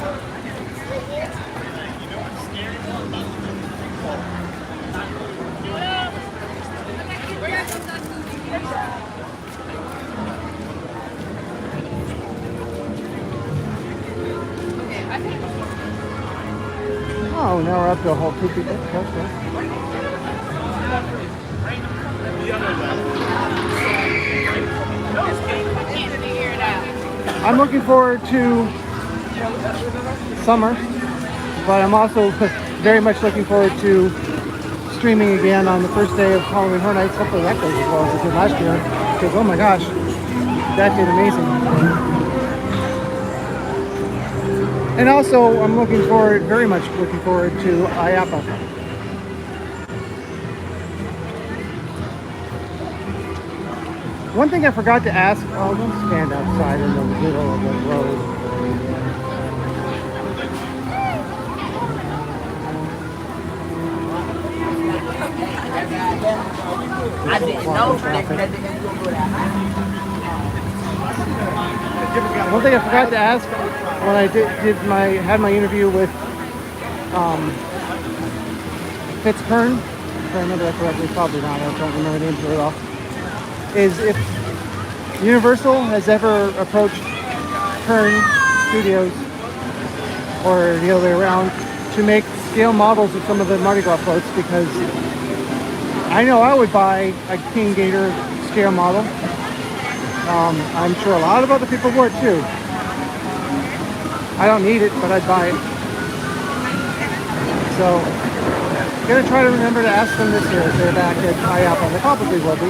Oh, now we're up to a whole 2 people. Okay. I'm looking forward to summer, but I'm also very much looking forward to streaming again on the first day of Halloween Horror Nights. Hopefully that goes as well as it did last year, because oh my gosh, that did amazing. And also, I'm very much looking forward to IAPA. One thing I forgot to ask, oh, don't stand outside in the middle of the road. I didn't know that. One thing I forgot to ask when I had my interview with Fitzkern, if I remember that correctly, probably not, I don't remember the names very well, is if Universal has ever approached Kern Studios, or the other way around, to make scale models of some of the Mardi Gras floats, because I know I would buy a King Gator scale model. I'm sure a lot of other people would too. I don't need it, but I'd buy it. So, I'm gonna try to remember to ask them this year if they're back at IAPA. They probably will be.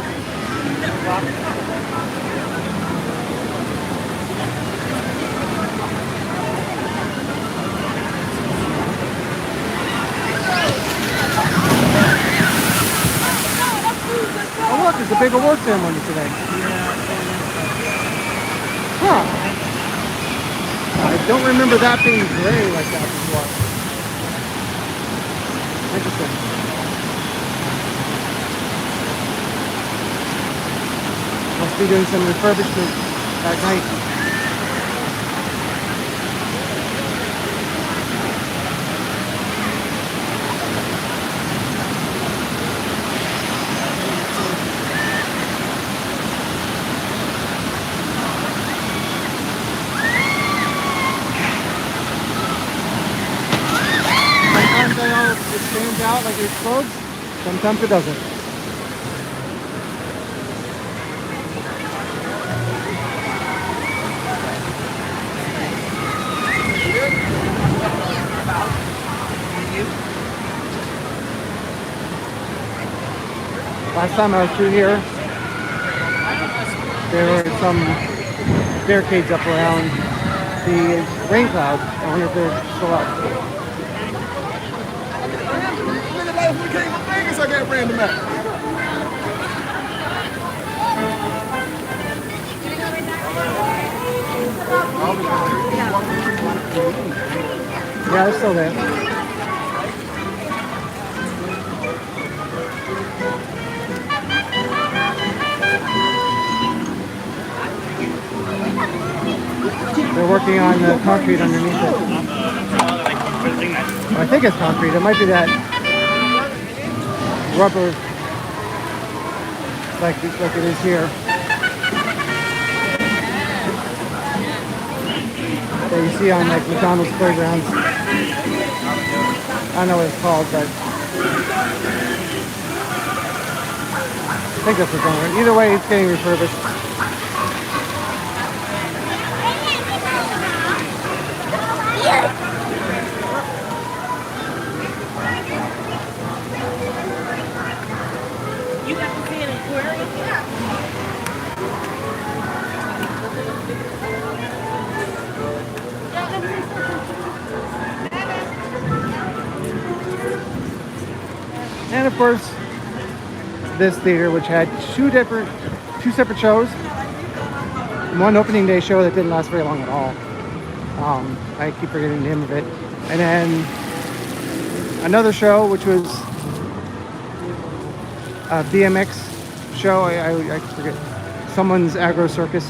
Oh look, there's a big award ceremony today. Huh. I don't remember that being gray like that before. Interesting. Must be doing some refurbishment at night. It stands out like it explodes, sometimes it doesn't. Last time I was through here, there were some barricades up around the rain clouds. I wonder if they're still up. We came to Vegas, I got random out. Yeah, they're still there. They're working on the concrete underneath it. I think it's concrete. It might be that rubber like it is here. That you see on like McDonald's playgrounds. I don't know what it's called, but I think that's what's on it. Either way, it's getting refurbished. And of course, this theater, which had two separate shows. One opening day show that didn't last very long at all. I keep forgetting the name of it. And then another show, which was a BMX show. I forget. Someone's Agro Circus.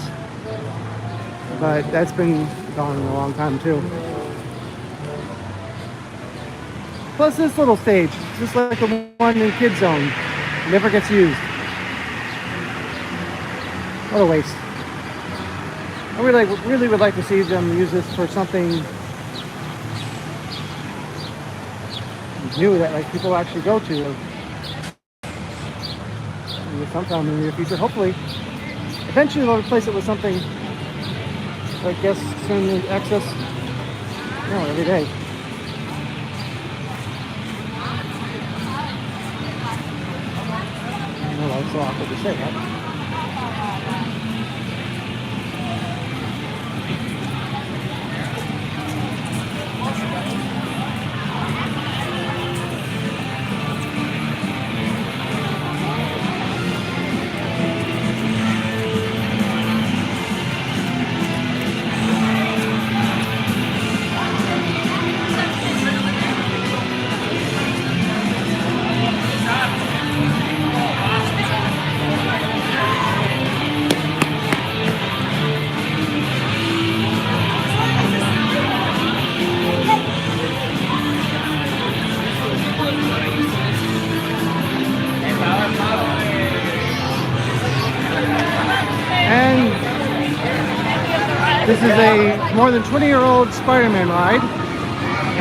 But that's been gone in a long time too. Plus this little stage, just like the one in Kids Zone, never gets used. What a waste. I really would like to see them use this for something new that like people actually go to. Sometime in the near future, hopefully. Eventually they'll replace it with something like guests can access, every day. I know that's so awkward to say, right? This is a more than 20-year-old Spiderman ride,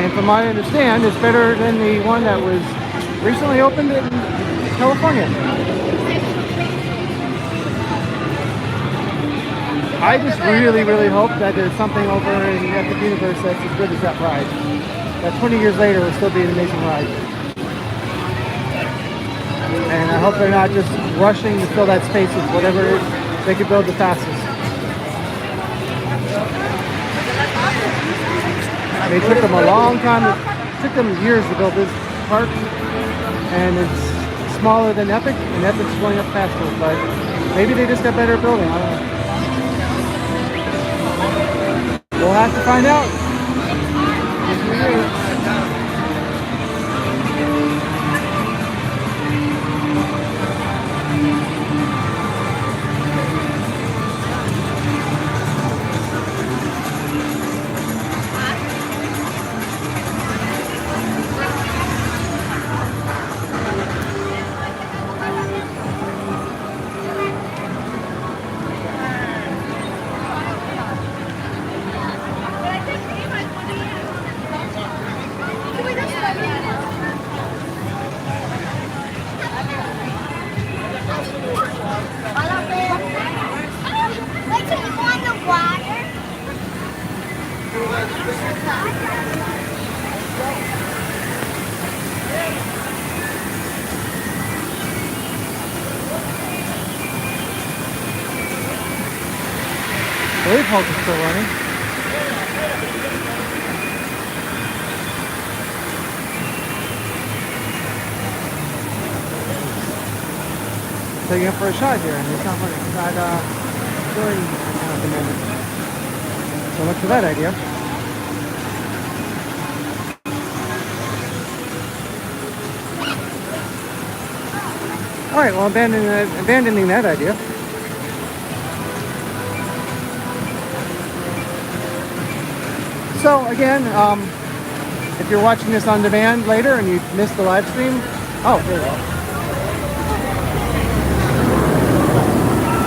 and from what I understand, it's better than the one that was recently opened in California. I just really hope that there's something over in the Epic Universe that's as good as that ride. That 20 years later will still be an amazing ride. And I hope they're not just rushing to fill that space with whatever they could build the fastest. It took them a long time, it took them years to build this park, and it's smaller than Epic, and Epic's going up faster, but maybe they just got better at building, I don't know. We'll have to find out. I believe Hulk is still running. Taking it for a shot here, and it's not doing at the moment. So much for that idea. All right, well, abandoning that idea. So again, if you're watching this on demand later and you missed the live stream, oh, there you go.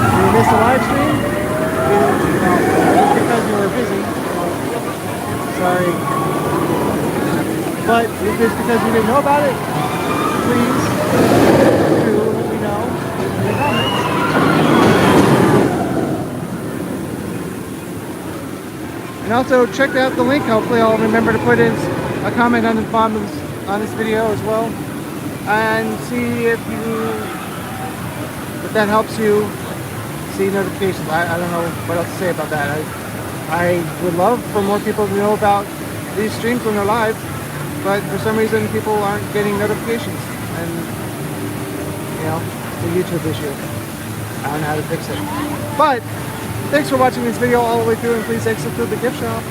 If you missed the live stream, just because you were busy, sorry. But if it's because you didn't know about it, please do let me know in the comments. And also check out the link. Hopefully I'll remember to put in a comment on the bottom on this video as well, and see if that helps you see notifications. I don't know what else to say about that. I would love for more people to know about these streams when they're live, but for some reason people aren't getting notifications, and know, the YouTube issue. I don't know how to fix it. But thanks for watching this video all the way through, and please exit to the gift shop.